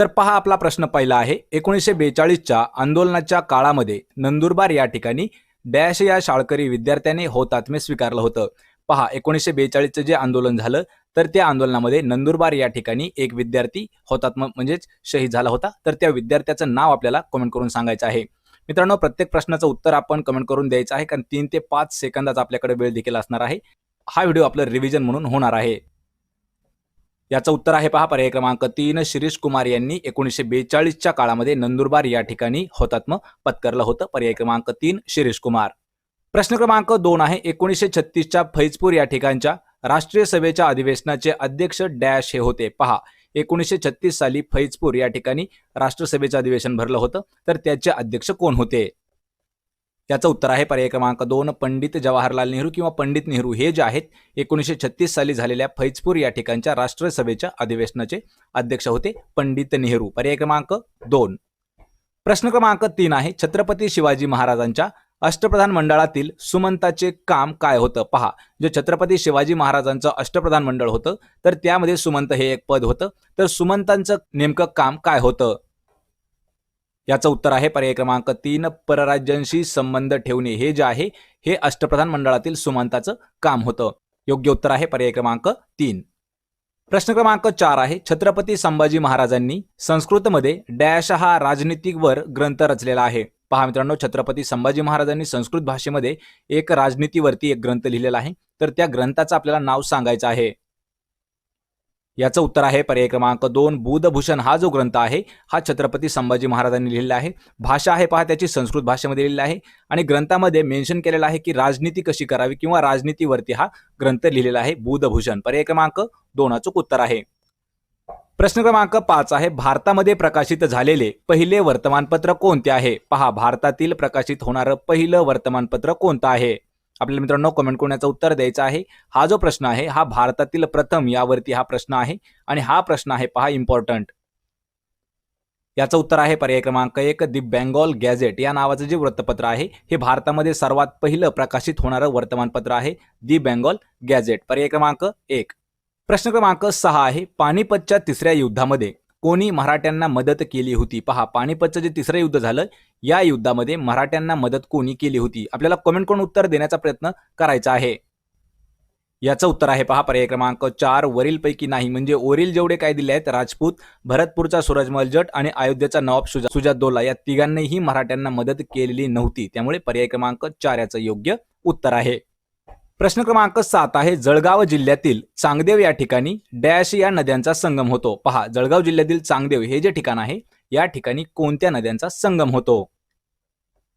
तर पहा आपला प्रश्न पहिला आहे 1942च्या आंदोलनाच्या काळामध्ये नंदुरबार या ठिकाणी डॅश या शाळकरी विद्यार्थ्याने हौतात्म्य स्वीकारलं होतं। पहा 1942चं जे आंदोलन झालं तर त्या आंदोलनामध्ये नंदुरबार या ठिकाणी एक विद्यार्थी हौतात्म्य म्हणजेच शहीद झाला होता। तर त्या विद्यार्थ्याचं नाव आपल्याला कमेंट करून सांगायचं आहे। मित्रांनो प्रत्येक प्रश्नाचं उत्तर आपण कमेंट करून द्यायचं आहे, कारण 3 ते 5 सेकंदाचा आपल्याकडे वेळ देखील असणार आहे। हा व्हिडिओ आपलं रिव्हिजन म्हणून होणार आहे। याचं उत्तर आहे पहा पर्याय क्रमांक 3 शिरीष कुमार यांनी 1942च्या काळामध्ये नंदुरबार या ठिकाणी हौतात्म्य पत्करलं होतं। पर्याय क्रमांक 3 शिरीष कुमार। प्रश्न क्रमांक 2 आहे 1936च्या फैजपूर या ठिकाणच्या राष्ट्रीय सभेच्या अधिवेशनाचे अध्यक्ष डॅश हे होते। पहा 1936 साली फैजपूर या ठिकाणी राष्ट्रसभेचं अधिवेशन भरलं होतं, तर त्याचे अध्यक्ष कोण होते? याचं उत्तर आहे पर्याय क्रमांक 2 पंडित जवाहरलाल नेहरू किंवा पंडित नेहरू हे जे आहेत 1936 साली झालेल्या फैजपूर या ठिकाणच्या राष्ट्रसभेच्या अधिवेशनाचे अध्यक्ष होते पंडित नेहरू। पर्याय क्रमांक 2। प्रश्न क्रमांक 3 आहे छत्रपती शिवाजी महाराजांच्या अष्टप्रधान मंडळातील सुमंताचे काम काय होतं? पहा जे छत्रपती शिवाजी महाराजांचं अष्टप्रधान मंडळ होतं तर त्यामध्ये सुमंत हे एक पद होतं, तर सुमंतांचं नेमकं काम काय होतं? याचं उत्तर आहे पर्याय क्रमांक 3 परराज्यांशी संबंध ठेवणे हे जे आहे हे अष्टप्रधान मंडळातील सुमंताचं काम होतं। योग्य उत्तर आहे पर्याय क्रमांक 3। प्रश्न क्रमांक 4 आहे छत्रपती संभाजी महाराजांनी संस्कृतमध्ये डॅश हा राजनीतीवर ग्रंथ रचलेला आहे। पहा मित्रांनो छत्रपती संभाजी महाराजांनी संस्कृत भाषेमध्ये एक राजनीतीवरती एक ग्रंथ लिहिलेला आहे, तर त्या ग्रंथाचं आपल्याला नाव सांगायचं आहे। याचं उत्तर आहे पर्याय क्रमांक 2 बुधभूषण हा जो ग्रंथ आहे हा छत्रपती संभाजी महाराजांनी लिहिलेला आहे। भाषा आहे पहा त्याची संस्कृत भाषेमध्ये लिहिलेली आहे आणि ग्रंथामध्ये मेन्शन केलेलं आहे की राजनीती कशी करावी किंवा राजनीतीवरती हा ग्रंथ लिहिलेला आहे बुधभूषण। पर्याय क्रमांक 2 अचूक उत्तर आहे। प्रश्न क्रमांक 5 आहे भारतामध्ये प्रकाशित झालेले पहिले वर्तमानपत्र कोणते आहे? पहा भारतातील प्रकाशित होणारं पहिलं वर्तमानपत्र कोणतं आहे? आपल्याला मित्रांनो कमेंट करून याचं उत्तर द्यायचं आहे। हा जो प्रश्न आहे हा भारतातील प्रथम यावरती हा प्रश्न आहे आणि हा प्रश्न आहे पहा इम्पॉर्टंट। याचं उत्तर आहे पर्याय क्रमांक 1 दी बेंगॉल गॅझेट या नावाचं जे वृत्तपत्र आहे हे भारतामध्ये सर्वात पहिलं प्रकाशित होणारं वर्तमानपत्र आहे दी बेंगॉल गॅझेट। पर्याय क्रमांक 1। प्रश्न क्रमांक 6 आहे पानिपतच्या तिसऱ्या युद्धामध्ये कोणी मराठ्यांना मदत केली होती? पहा पानिपतचं जे तिसरं युद्ध झालं या युद्धामध्ये मराठ्यांना मदत कोणी केली होती? आपल्याला कमेंट करून उत्तर देण्याचा प्रयत्न करायचा आहे। याचं उत्तर आहे पहा पर्याय क्रमांक 4 वरीलपैकी नाही, म्हणजे वरील जेवढे काय दिले आहेत राजपूत, भरतपूरचा सूरजमल जट आणि अयोध्येचा नवाब सुजातदौला या तिघांनीही मराठ्यांना मदत केलेली नव्हती, त्यामुळे पर्याय क्रमांक 4 याचं योग्य उत्तर आहे। प्रश्न क्रमांक 7 आहे जळगाव जिल्ह्यातील चांगदेव या ठिकाणी डॅश या नद्यांचा संगम होतो। पहा जळगाव जिल्ह्यातील चांगदेव हे जे ठिकाण आहे या ठिकाणी कोणत्या नद्यांचा संगम होतो?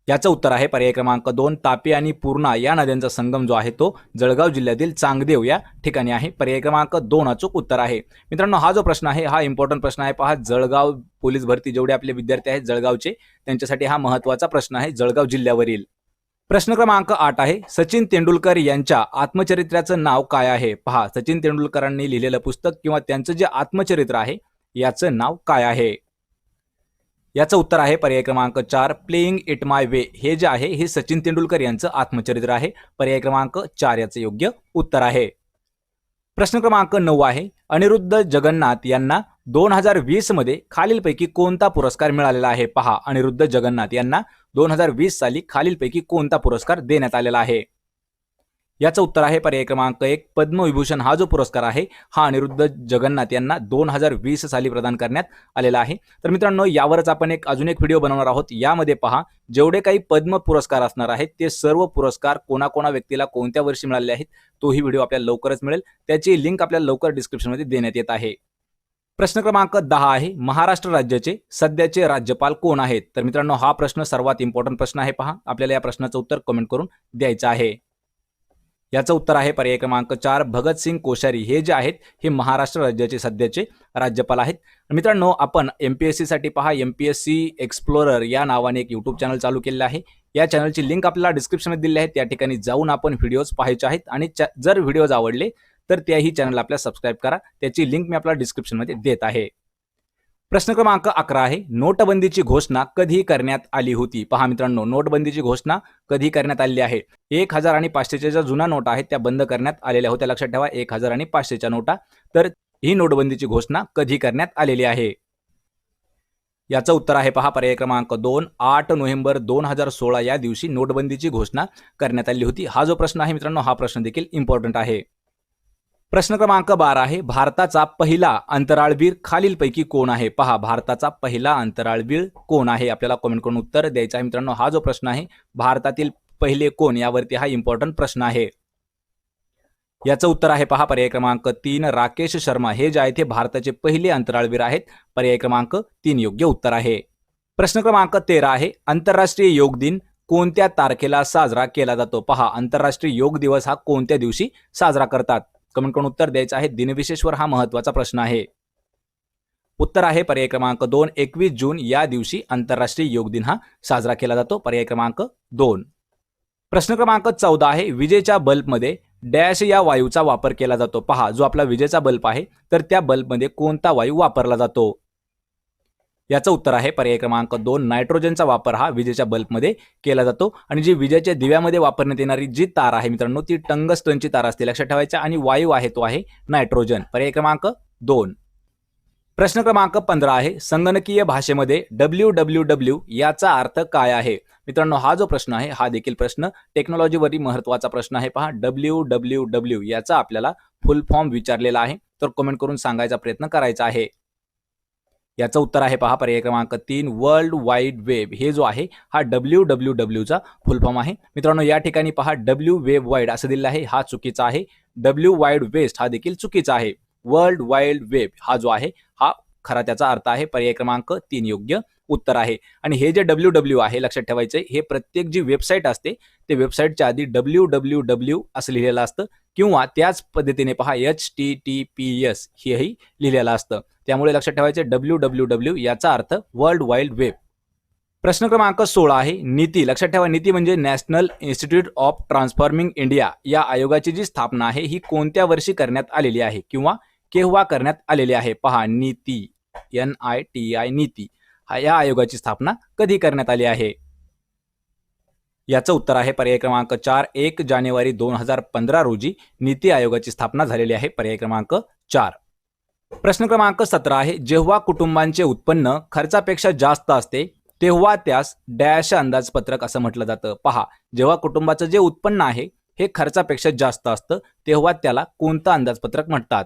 याचं उत्तर आहे पर्याय क्रमांक 2 तापी आणि पूर्णा या नद्यांचा संगम जो आहे तो जळगाव जिल्ह्यातील चांगदेव या ठिकाणी आहे। पर्याय क्रमांक 2 अचूक उत्तर आहे। मित्रांनो हा जो प्रश्न आहे हा इम्पॉर्टंट प्रश्न आहे। पहा जळगाव पोलीस भरती जेवढे आपले विद्यार्थी आहेत जळगावचे त्यांच्यासाठी हा महत्त्वाचा प्रश्न आहे जळगाव जिल्ह्यावरील। प्रश्न क्रमांक 8 आहे सचिन तेंडुलकर यांच्या आत्मचरित्राचं नाव काय आहे? पहा सचिन तेंडुलकरांनी लिहिलेलं पुस्तक किंवा त्यांचं जे आत्मचरित्र आहे याचं नाव काय आहे? याचं उत्तर आहे पर्याय क्रमांक 4 प्लेइंग इट माय वे हे जे आहे हे सचिन तेंडुलकर यांचं आत्मचरित्र आहे। पर्याय क्रमांक 4 याचं योग्य उत्तर आहे। प्रश्न क्रमांक 9 आहे अनिरुद्ध जगन्नाथ यांना 2020 मध्ये खालीलपैकी कोणता पुरस्कार मिळालेला आहे? पहा अनिरुद्ध जगन्नाथ यांना 2020 साली खालीलपैकी कोणता पुरस्कार देण्यात आलेला आहे? याचं उत्तर आहे पर्याय क्रमांक 1 पद्मविभूषण हा जो पुरस्कार आहे हा अनिरुद्ध जगन्नाथ यांना 2020 साली प्रदान करण्यात आलेला आहे। तर मित्रांनो यावरच आपण अजून एक व्हिडिओ बनवणार आहोत। यामध्ये पहा जेवढे काही पद्म पुरस्कार असणार आहेत ते सर्व पुरस्कार कोणा व्यक्तीला कोणत्या वर्षी मिळालेले आहेत तोही व्हिडिओ आपल्याला लवकरच मिळेल, त्याची लिंक आपल्याला लवकर डिस्क्रिप्शनमध्ये देण्यात येत आहे। प्रश्न क्रमांक 10 आहे महाराष्ट्र राज्याचे सध्याचे राज्यपाल कोण आहेत? तर मित्रांनो हा प्रश्न सर्वात इम्पॉर्टंट प्रश्न आहे। पहा आपल्याला या प्रश्नाचं उत्तर कमेंट करून द्यायचं आहे। याचं उत्तर आहे पर्याय क्रमांक 4 भगतसिंग कोश्यारी हे जे आहेत हे महाराष्ट्र राज्याचे सध्याचे राज्यपाल आहेत। मित्रांनो आपण एमपीएससी साठी पहा एमपीएससी एक्सप्लोरर या नावाने एक यूट्यूब चॅनल चालू केलेलं आहे। या चॅनलची लिंक आपल्याला डिस्क्रिप्शनमध्ये दिली आहे, त्या ठिकाणी जाऊन आपण व्हिडिओज पाहायचे आहेत आणि जर व्हिडिओज आवडले तर त्याही चॅनलला आपल्याला सबस्क्राइब करा, त्याची लिंक मी आपल्याला डिस्क्रिप्शनमध्ये देत आहे। प्रश्न क्रमांक 11 आहे नोटबंदीची घोषणा कधी करण्यात आली होती? पहा मित्रांनो नोटबंदीची घोषणा कधी करण्यात आली आहे? 1000 आणि 500च्या ज्या जुन्या नोटा आहेत त्या बंद करण्यात आलेल्या होत्या, लक्षात ठेवा 1000 आणि 500च्या नोटा। तर ही नोटबंदीची घोषणा कधी करण्यात आलेली आहे? याचं उत्तर आहे पहा पर्याय क्रमांक 2. 8 नोव्हेंबर 2016 या दिवशी नोटबंदीची घोषणा करण्यात आली होती. हा जो प्रश्न आहे मित्रांनो, हा प्रश्न देखील इम्पॉर्टंट आहे. प्रश्न क्रमांक 12 आहे, भारताचा पहिला अंतराळवीर खालीलपैकी कोण आहे? पहा, भारताचा पहिला अंतराळवीर कोण आहे? आपल्याला कमेंट करून उत्तर द्यायचं आहे मित्रांनो. हा जो प्रश्न आहे, भारतातील पहिले कोण, यावरती हा इम्पॉर्टंट प्रश्न आहे. याचं उत्तर आहे पहा पर्याय क्रमांक 3. राकेश शर्मा हे जे आहे ते भारताचे पहिले अंतराळवीर आहेत. पर्याय क्रमांक 3 योग्य उत्तर आहे. प्रश्न क्रमांक 13 आहे, आंतरराष्ट्रीय योग दिन कोणत्या तारखेला साजरा केला जातो? पहा, आंतरराष्ट्रीय योग दिवस हा कोणत्या दिवशी साजरा करतात? कमेंट करून उत्तर द्यायचं आहे. दिनविशेषवर हा महत्त्वाचा प्रश्न आहे. उत्तर आहे पर्याय क्रमांक 2. 21 जून या दिवशी आंतरराष्ट्रीय योग दिन हा साजरा केला जातो. पर्याय क्रमांक 2. प्रश्न क्रमांक 14 आहे, विजेच्या बल्बमध्ये डॅश या वायूचा वापर केला जातो. पहा, जो आपला विजेचा बल्ब आहे तर त्या बल्बमध्ये कोणता वायू वापरला जातो? याचं उत्तर आहे पर्याय क्रमांक 2. नायट्रोजनचा वापर हा विजेच्या बल्बमध्ये केला जातो. आणि जी विजेच्या दिव्यामध्ये वापरण्यात येणारी जी तार आहे मित्रांनो, ती टंगस्टनची तार असते, लक्षात ठेवायचं. आणि वायू आहे तो आहे नायट्रोजन. पर्याय क्रमांक 2. प्रश्न क्रमांक 15 आहे, संगणकीय भाषेमध्ये www याचा अर्थ काय आहे? मित्रांनो, हा जो प्रश्न आहे हा देखील प्रश्न टेक्नॉलॉजीवरील महत्त्वाचा प्रश्न आहे. पहा, www याचा आपल्याला फुल फॉर्म विचारलेला आहे, तर कमेंट करून सांगायचा प्रयत्न करायचा आहे. याचं उत्तर आहे पहा पर्याय क्रमांक 3. वर्ल्ड वाईड वेब हे जो आहे हा wwwचा फुल फॉर्म आहे. मित्रांनो, या ठिकाणी पहा डब्ल्यू वेब वाईड असं दिलेलं आहे, हा चुकीचा आहे. डब्ल्यू वाईड वेस्ट हा देखील चुकीचा आहे. वर्ल्ड वाईड वेब हा जो आहे हा खरा त्याचा अर्थ आहे. पर्याय क्रमांक 3 योग्य उत्तर आहे. आणि हे जे www आहे, लक्षात ठेवायचं, हे प्रत्येक जी वेबसाईट असते ते वेबसाईटच्या आधी www असं लिहिलेलं असतं, किंवा त्याच पद्धतीने पहा HTTPS हेही लिहिलेलं असतं. त्यामुळे लक्षात ठेवायचे www याचा अर्थ वर्ल्ड वाईड वेब. प्रश्न क्रमांक 16 आहे, नीती. लक्षात ठेवा, नीती म्हणजे national institute of transforming India या आयोगाची जी स्थापना आहे ही कोणत्या वर्षी करण्यात आलेली आहे किंवा केव्हा करण्यात आलेली आहे? पहा, नीती NITI नीती या आयोगाची स्थापना कधी करण्यात आली आहे? याचं उत्तर आहे पर्याय क्रमांक 4. 1 जानेवारी 2015 रोजी नीती आयोगाची स्थापना झालेली आहे. पर्याय क्रमांक 4. प्रश्न क्रमांक 17 आहे, जेव्हा कुटुंबांचे उत्पन्न खर्चापेक्षा जास्त असते तेव्हा त्यास डॅश अंदाजपत्रक असं म्हटलं जातं. पहा, जेव्हा कुटुंबाचं जे उत्पन्न आहे हे खर्चापेक्षा जास्त असतं तेव्हा त्याला कोणतं अंदाजपत्रक म्हणतात?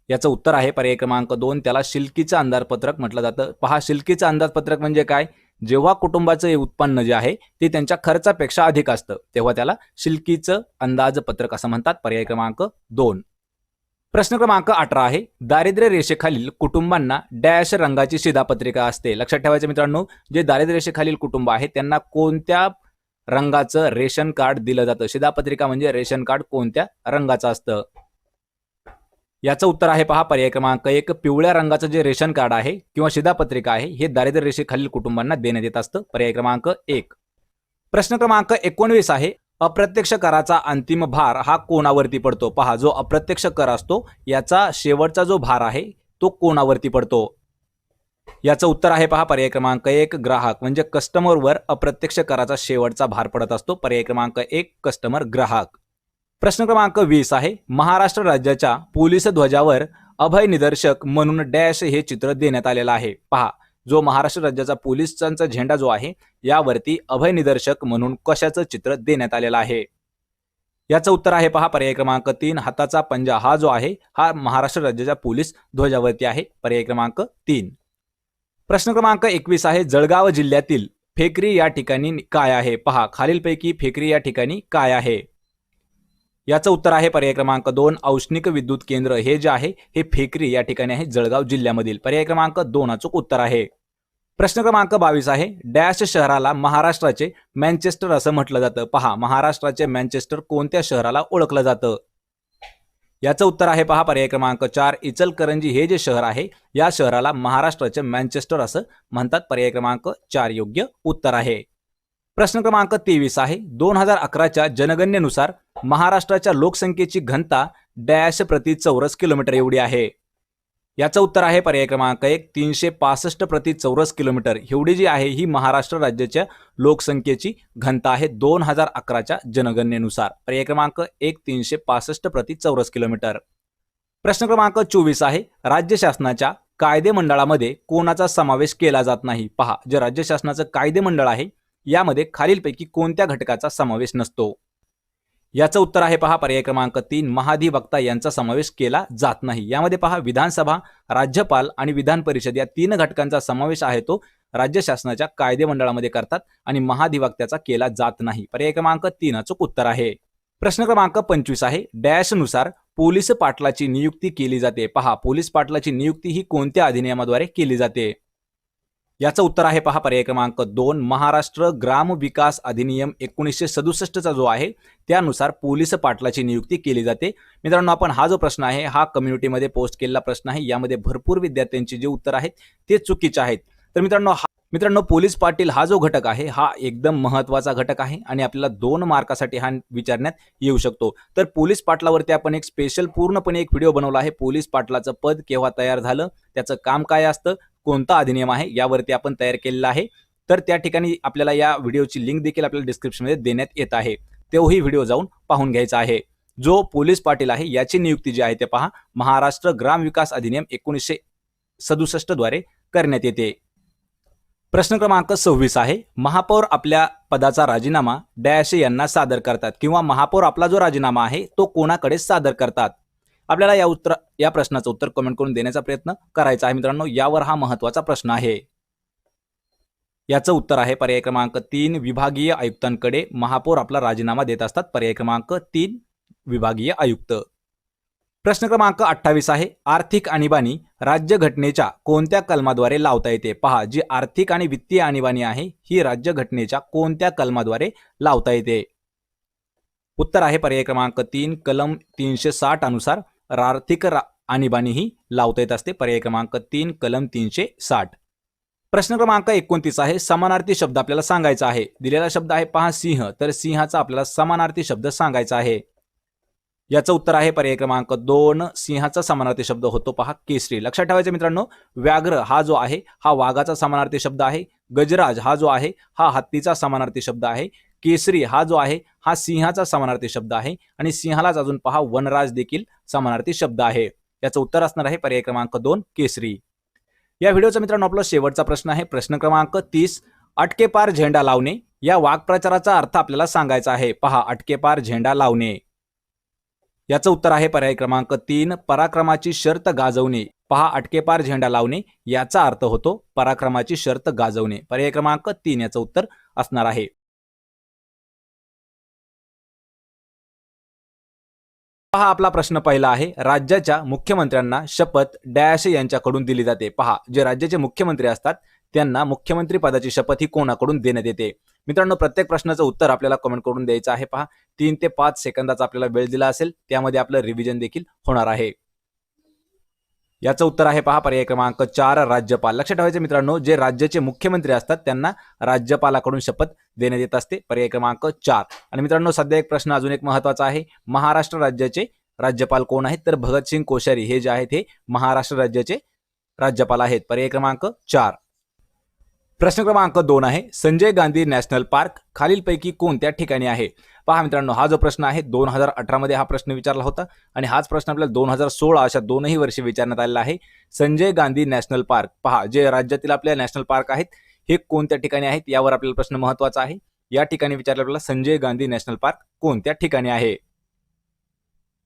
याचं उत्तर आहे पर्याय क्रमांक 2. त्याला शिल्लकीचं अंदाजपत्रक म्हटलं जातं. पहा, शिल्लकीचं अंदाजपत्रक म्हणजे काय? जेव्हा कुटुंबाचं उत्पन्न जे आहे ते त्यांच्या खर्चापेक्षा अधिक असतं तेव्हा त्याला शिल्लकीचं अंदाजपत्रक असं म्हणतात. पर्याय क्रमांक 2. प्रश्न क्रमांक 18 आहे, दारिद्र्य रेषेखालील कुटुंबांना डॅश रंगाची शिधापत्रिका असते. लक्षात ठेवायचं मित्रांनो, जे दारिद्र्य रेषेखालील कुटुंब आहे त्यांना कोणत्या रंगाचं रेशन कार्ड दिलं जातं? शिधापत्रिका म्हणजे रेशन कार्ड कोणत्या रंगाचं असतं? याचं उत्तर आहे पहा पर्याय क्रमांक 1. पिवळ्या रंगाचं जे रेशन कार्ड आहे किंवा शिधापत्रिका आहे हे दारिद्र्य रेषेखालील कुटुंबांना देण्यात येत असतं. पर्याय क्रमांक 1. प्रश्न क्रमांक 19 आहे, अप्रत्यक्ष कराचा अंतिम भार हा कोणावरती पडतो? पहा, जो अप्रत्यक्ष कर असतो याचा शेवटचा जो भार आहे तो कोणावरती पडतो? याचं उत्तर आहे पहा पर्याय क्रमांक 1. ग्राहक म्हणजे कस्टमरवर अप्रत्यक्ष कराचा शेवटचा भार पडत असतो. पर्याय क्रमांक 1 कस्टमर, ग्राहक. प्रश्न क्रमांक 20 आहे, महाराष्ट्र राज्याच्या पोलीस ध्वजावर अभय निदर्शक म्हणून डॅश हे चित्र देण्यात आलेलं आहे. पहा, जो महाराष्ट्र राज्याचा पोलिसांचा झेंडा जो आहे यावरती अभय निदर्शक म्हणून कशाचं चित्र देण्यात आलेलं आहे? याचं उत्तर आहे पहा पर्याय क्रमांक 3. हाताचा पंजा हा जो आहे हा महाराष्ट्र राज्याच्या पोलीस ध्वजावरती आहे. पर्याय क्रमांक 3. प्रश्न क्रमांक 21 आहे, जळगाव जिल्ह्यातील फेकरी या ठिकाणी काय आहे? पहा, खालीलपैकी फेकरी या ठिकाणी काय आहे? याचं उत्तर आहे पर्याय क्रमांक 2. औष्णिक विद्युत केंद्र हे जे आहे हे फेकरी या ठिकाणी आहे जळगाव जिल्ह्यामधील. पर्याय क्रमांक 2 अचूक उत्तर आहे. प्रश्न क्रमांक 22 आहे, डॅश शहराला महाराष्ट्राचे मँचेस्टर असं म्हटलं जातं. पहा, महाराष्ट्राचे मँचेस्टर कोणत्या शहराला ओळखलं जातं? याचं उत्तर आहे पहा पर्याय क्रमांक 4. इचलकरंजी हे जे शहर आहे या शहराला महाराष्ट्राचे मँचेस्टर असं म्हणतात. पर्याय क्रमांक 4 योग्य उत्तर आहे. प्रश्न क्रमांक 23 आहे, 2011च्या जनगणनेनुसार महाराष्ट्राच्या लोकसंख्येची घनता डॅश प्रति चौरस किलोमीटर एवढी आहे. याचं उत्तर आहे पर्याय क्रमांक 1. 365 प्रति चौरस किलोमीटर एवढी जी आहे ही महाराष्ट्र राज्याच्या लोकसंख्येची घनता आहे 2011च्या जनगणनेनुसार. पर्याय क्रमांक 1 365 प्रति चौरस किलोमीटर. प्रश्न क्रमांक 24 आहे, राज्य शासनाच्या कायदे मंडळामध्ये कोणाचा समावेश केला जात नाही? पहा, जे राज्य शासनाचं कायदे मंडळ आहे यामध्ये खालीलपैकी कोणत्या घटकाचा समावेश नसतो? याचं उत्तर आहे पहा पर्याय क्रमांक 3 महाधिवक्ता यांचा समावेश केला जात नाही. यामध्ये पहा विधानसभा, राज्यपाल आणि विधान परिषद या 3 घटकांचा समावेश आहे तो राज्य शासनाच्या कायदे मंडळामध्ये करतात आणि महाधिवक्त्याचा केला जात नाही. पर्याय क्रमांक 3 अचूक उत्तर आहे. प्रश्न क्रमांक 25 आहे डॅश नुसार पोलीस पाटलाची नियुक्ती केली जाते. पहा पोलीस पाटलाची नियुक्ती ही कोणत्या अधिनियमाद्वारे केली जाते? याचं उत्तर आहे पहा पर्याय क्रमांक 2 महाराष्ट्र ग्राम विकास अधिनियम 1967 चा जो आहे त्यानुसार पोलीस पाटलाची नियुक्ती केली जाते. मित्रांनो, आपण हा जो प्रश्न आहे हा कम्युनिटीमध्ये पोस्ट केलेला प्रश्न आहे. यामध्ये भरपूर विद्यार्थ्यांची जे उत्तर आहेत ते चुकीचे आहेत. तर मित्रांनो पोलीस पाटील हा जो घटक आहे हा एकदम महत्त्वाचा घटक आहे आणि आपल्याला 2 मार्कासाठी हा विचारण्यात येऊ शकतो. तर पोलीस पाटलावरती आपण एक स्पेशल पूर्णपणे एक व्हिडिओ बनवला आहे. पोलीस पाटलाचं पद केव्हा तयार झालं, त्याचं काम काय असतं, कोणता अधिनियम आहे यावरती आपण तयार केलेला आहे. तर त्या ठिकाणी आपल्याला या व्हिडिओची लिंक देखील आपल्याला डिस्क्रिप्शनमध्ये देण्यात येत आहे. तोही व्हिडिओ जाऊन पाहून घ्यायचा आहे. जो पोलीस पाटील आहे याची नियुक्ती जी आहे ते पहा महाराष्ट्र ग्राम विकास अधिनियम 1967 द्वारे करण्यात येते. प्रश्न क्रमांक 26 आहे महापौर आपल्या पदाचा राजीनामा डॅश यांना सादर करतात किंवा महापौर आपला जो राजीनामा आहे तो कोणाकडे सादर करतात? आपल्याला या प्रश्नाचं उत्तर कमेंट करून देण्याचा प्रयत्न करायचा आहे. मित्रांनो, यावर हा महत्त्वाचा प्रश्न आहे. याचं उत्तर आहे पर्याय क्रमांक 3 विभागीय आयुक्तांकडे महापौर आपला राजीनामा देत असतात. पर्याय क्रमांक 3 विभागीय आयुक्त. प्रश्न क्रमांक 28 आहे आर्थिक आणीबाणी राज्यघटनेच्या कोणत्या कलमाद्वारे लावता येते? पहा जी आर्थिक आणि वित्तीय आणीबाणी आहे ही राज्यघटनेच्या कोणत्या कलमाद्वारे लावता येते? उत्तर आहे पर्याय क्रमांक 3 कलम 360 अनुसार आर्थिक आणीबाणी ही लावता येत असते. पर्याय क्रमांक 3 कलम 360. प्रश्न क्रमांक 29 आहे समानार्थी शब्द आपल्याला सांगायचा आहे. दिलेला शब्द आहे पहा सिंह, तर सिंहाचा आपल्याला समानार्थी शब्द सांगायचा आहे. याचं उत्तर आहे पर्याय क्रमांक 2 सिंहाचा समानार्थी शब्द होतो पहा केसरी. लक्षात ठेवायचं मित्रांनो, व्याघ्र हा जो आहे हा वाघाचा समानार्थी शब्द आहे. गजराज हा जो आहे हा हत्तीचा समानार्थी शब्द आहे. केसरी हा जो आहे हा सिंहाचा समानार्थी शब्द आहे आणि सिंहालाच अजून पहा वनराज देखील समानार्थी शब्द आहे. याचं उत्तर असणार आहे पर्याय क्रमांक 2 केसरी. या व्हिडिओचा मित्रांनो आपला शेवटचा प्रश्न आहे प्रश्न क्रमांक 30 अटकेपार झेंडा लावणे या वाक्प्रचाराचा अर्थ आपल्याला सांगायचा आहे. पहा अटकेपार झेंडा लावणे. याचं उत्तर आहे पर्याय क्रमांक 3 पराक्रमाची शर्त गाजवणे. पहा अटकेपार झेंडा लावणे याचा अर्थ होतो पराक्रमाची शर्त गाजवणे. पर्याय क्रमांक 3 याचं उत्तर असणार आहे. पहा आपला प्रश्न पहिला आहे राज्याच्या मुख्यमंत्र्यांना शपथ डॅश यांच्याकडून दिली जाते. पहा जे राज्याचे मुख्यमंत्री असतात त्यांना मुख्यमंत्री पदाची शपथ ही कोणाकडून देण्यात येते? मित्रांनो, प्रत्येक प्रश्नाचं उत्तर आपल्याला कमेंट करून द्यायचं आहे. पहा 3 ते 5 सेकंदाचा आपल्याला वेळ दिला असेल त्यामध्ये आपलं रिव्हिजन देखील होणार आहे. याचं उत्तर आहे पहा पर्याय क्रमांक 4 राज्यपाल. लक्षात ठेवायचं मित्रांनो, जे राज्याचे मुख्यमंत्री असतात त्यांना राज्यपालाकडून शपथ देण्यात येत असते. पर्याय क्रमांक 4. आणि मित्रांनो सध्या एक प्रश्न अजून एक महत्त्वाचा आहे. महाराष्ट्र राज्याचे राज्यपाल कोण आहेत? तर भगतसिंग कोश्यारी हे जे आहेत हे महाराष्ट्र राज्याचे राज्यपाल आहेत. पर्याय क्रमांक 4. प्रश्न क्रमांक 2 आहे संजय गांधी नॅशनल पार्क खालीलपैकी कोणत्या ठिकाणी आहे? पहा मित्रांनो, हा जो प्रश्न आहे 2018 मध्ये हा प्रश्न विचारला होता आणि हाच प्रश्न आपल्याला 2016 अशा दोनही वर्षी विचारण्यात आलेला आहे. संजय गांधी नॅशनल पार्क पहा जे राज्यातील आपल्या नॅशनल पार्क आहेत हे कोणत्या ठिकाणी आहेत यावर आपल्याला प्रश्न महत्त्वाचा आहे. या ठिकाणी विचारलं आपल्याला संजय गांधी नॅशनल पार्क कोणत्या ठिकाणी आहे?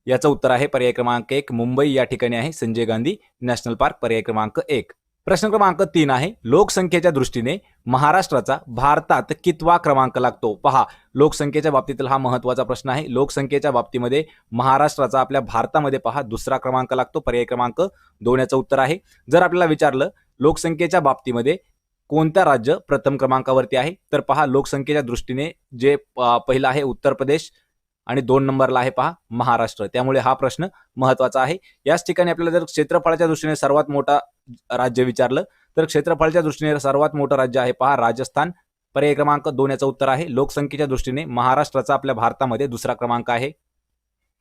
याचं उत्तर आहे पर्याय क्रमांक 1 मुंबई या ठिकाणी आहे संजय गांधी नॅशनल पार्क. पर्याय क्रमांक 1. प्रश्न क्रमांक 3 आहे लोकसंख्येच्या दृष्टीने महाराष्ट्राचा भारतात कितवा क्रमांक लागतो? पहा लोकसंख्येच्या बाबतीतील हा महत्त्वाचा प्रश्न आहे. लोकसंख्येच्या बाबतीमध्ये महाराष्ट्राचा आपल्या भारतामध्ये पहा दुसरा क्रमांक लागतो. पर्याय क्रमांक 2 याचं उत्तर आहे. जर आपल्याला विचारलं लोकसंख्येच्या बाबतीमध्ये कोणत्या राज्य प्रथम क्रमांकावरती आहे तर पहा लोकसंख्येच्या दृष्टीने जे पहिला आहे उत्तर प्रदेश आणि 2 नंबरला आहे पहा महाराष्ट्र. त्यामुळे हा प्रश्न महत्त्वाचा आहे. याच ठिकाणी आपल्याला जर क्षेत्रफळाच्या दृष्टीने सर्वात मोठा राज्य विचारलं तर क्षेत्रफळाच्या दृष्टीने सर्वात मोठं राज्य आहे पहा राजस्थान. पर्याय क्रमांक 2 याचं उत्तर आहे. लोकसंख्येच्या दृष्टीने महाराष्ट्राचा आपल्या भारतामध्ये दुसरा क्रमांक आहे.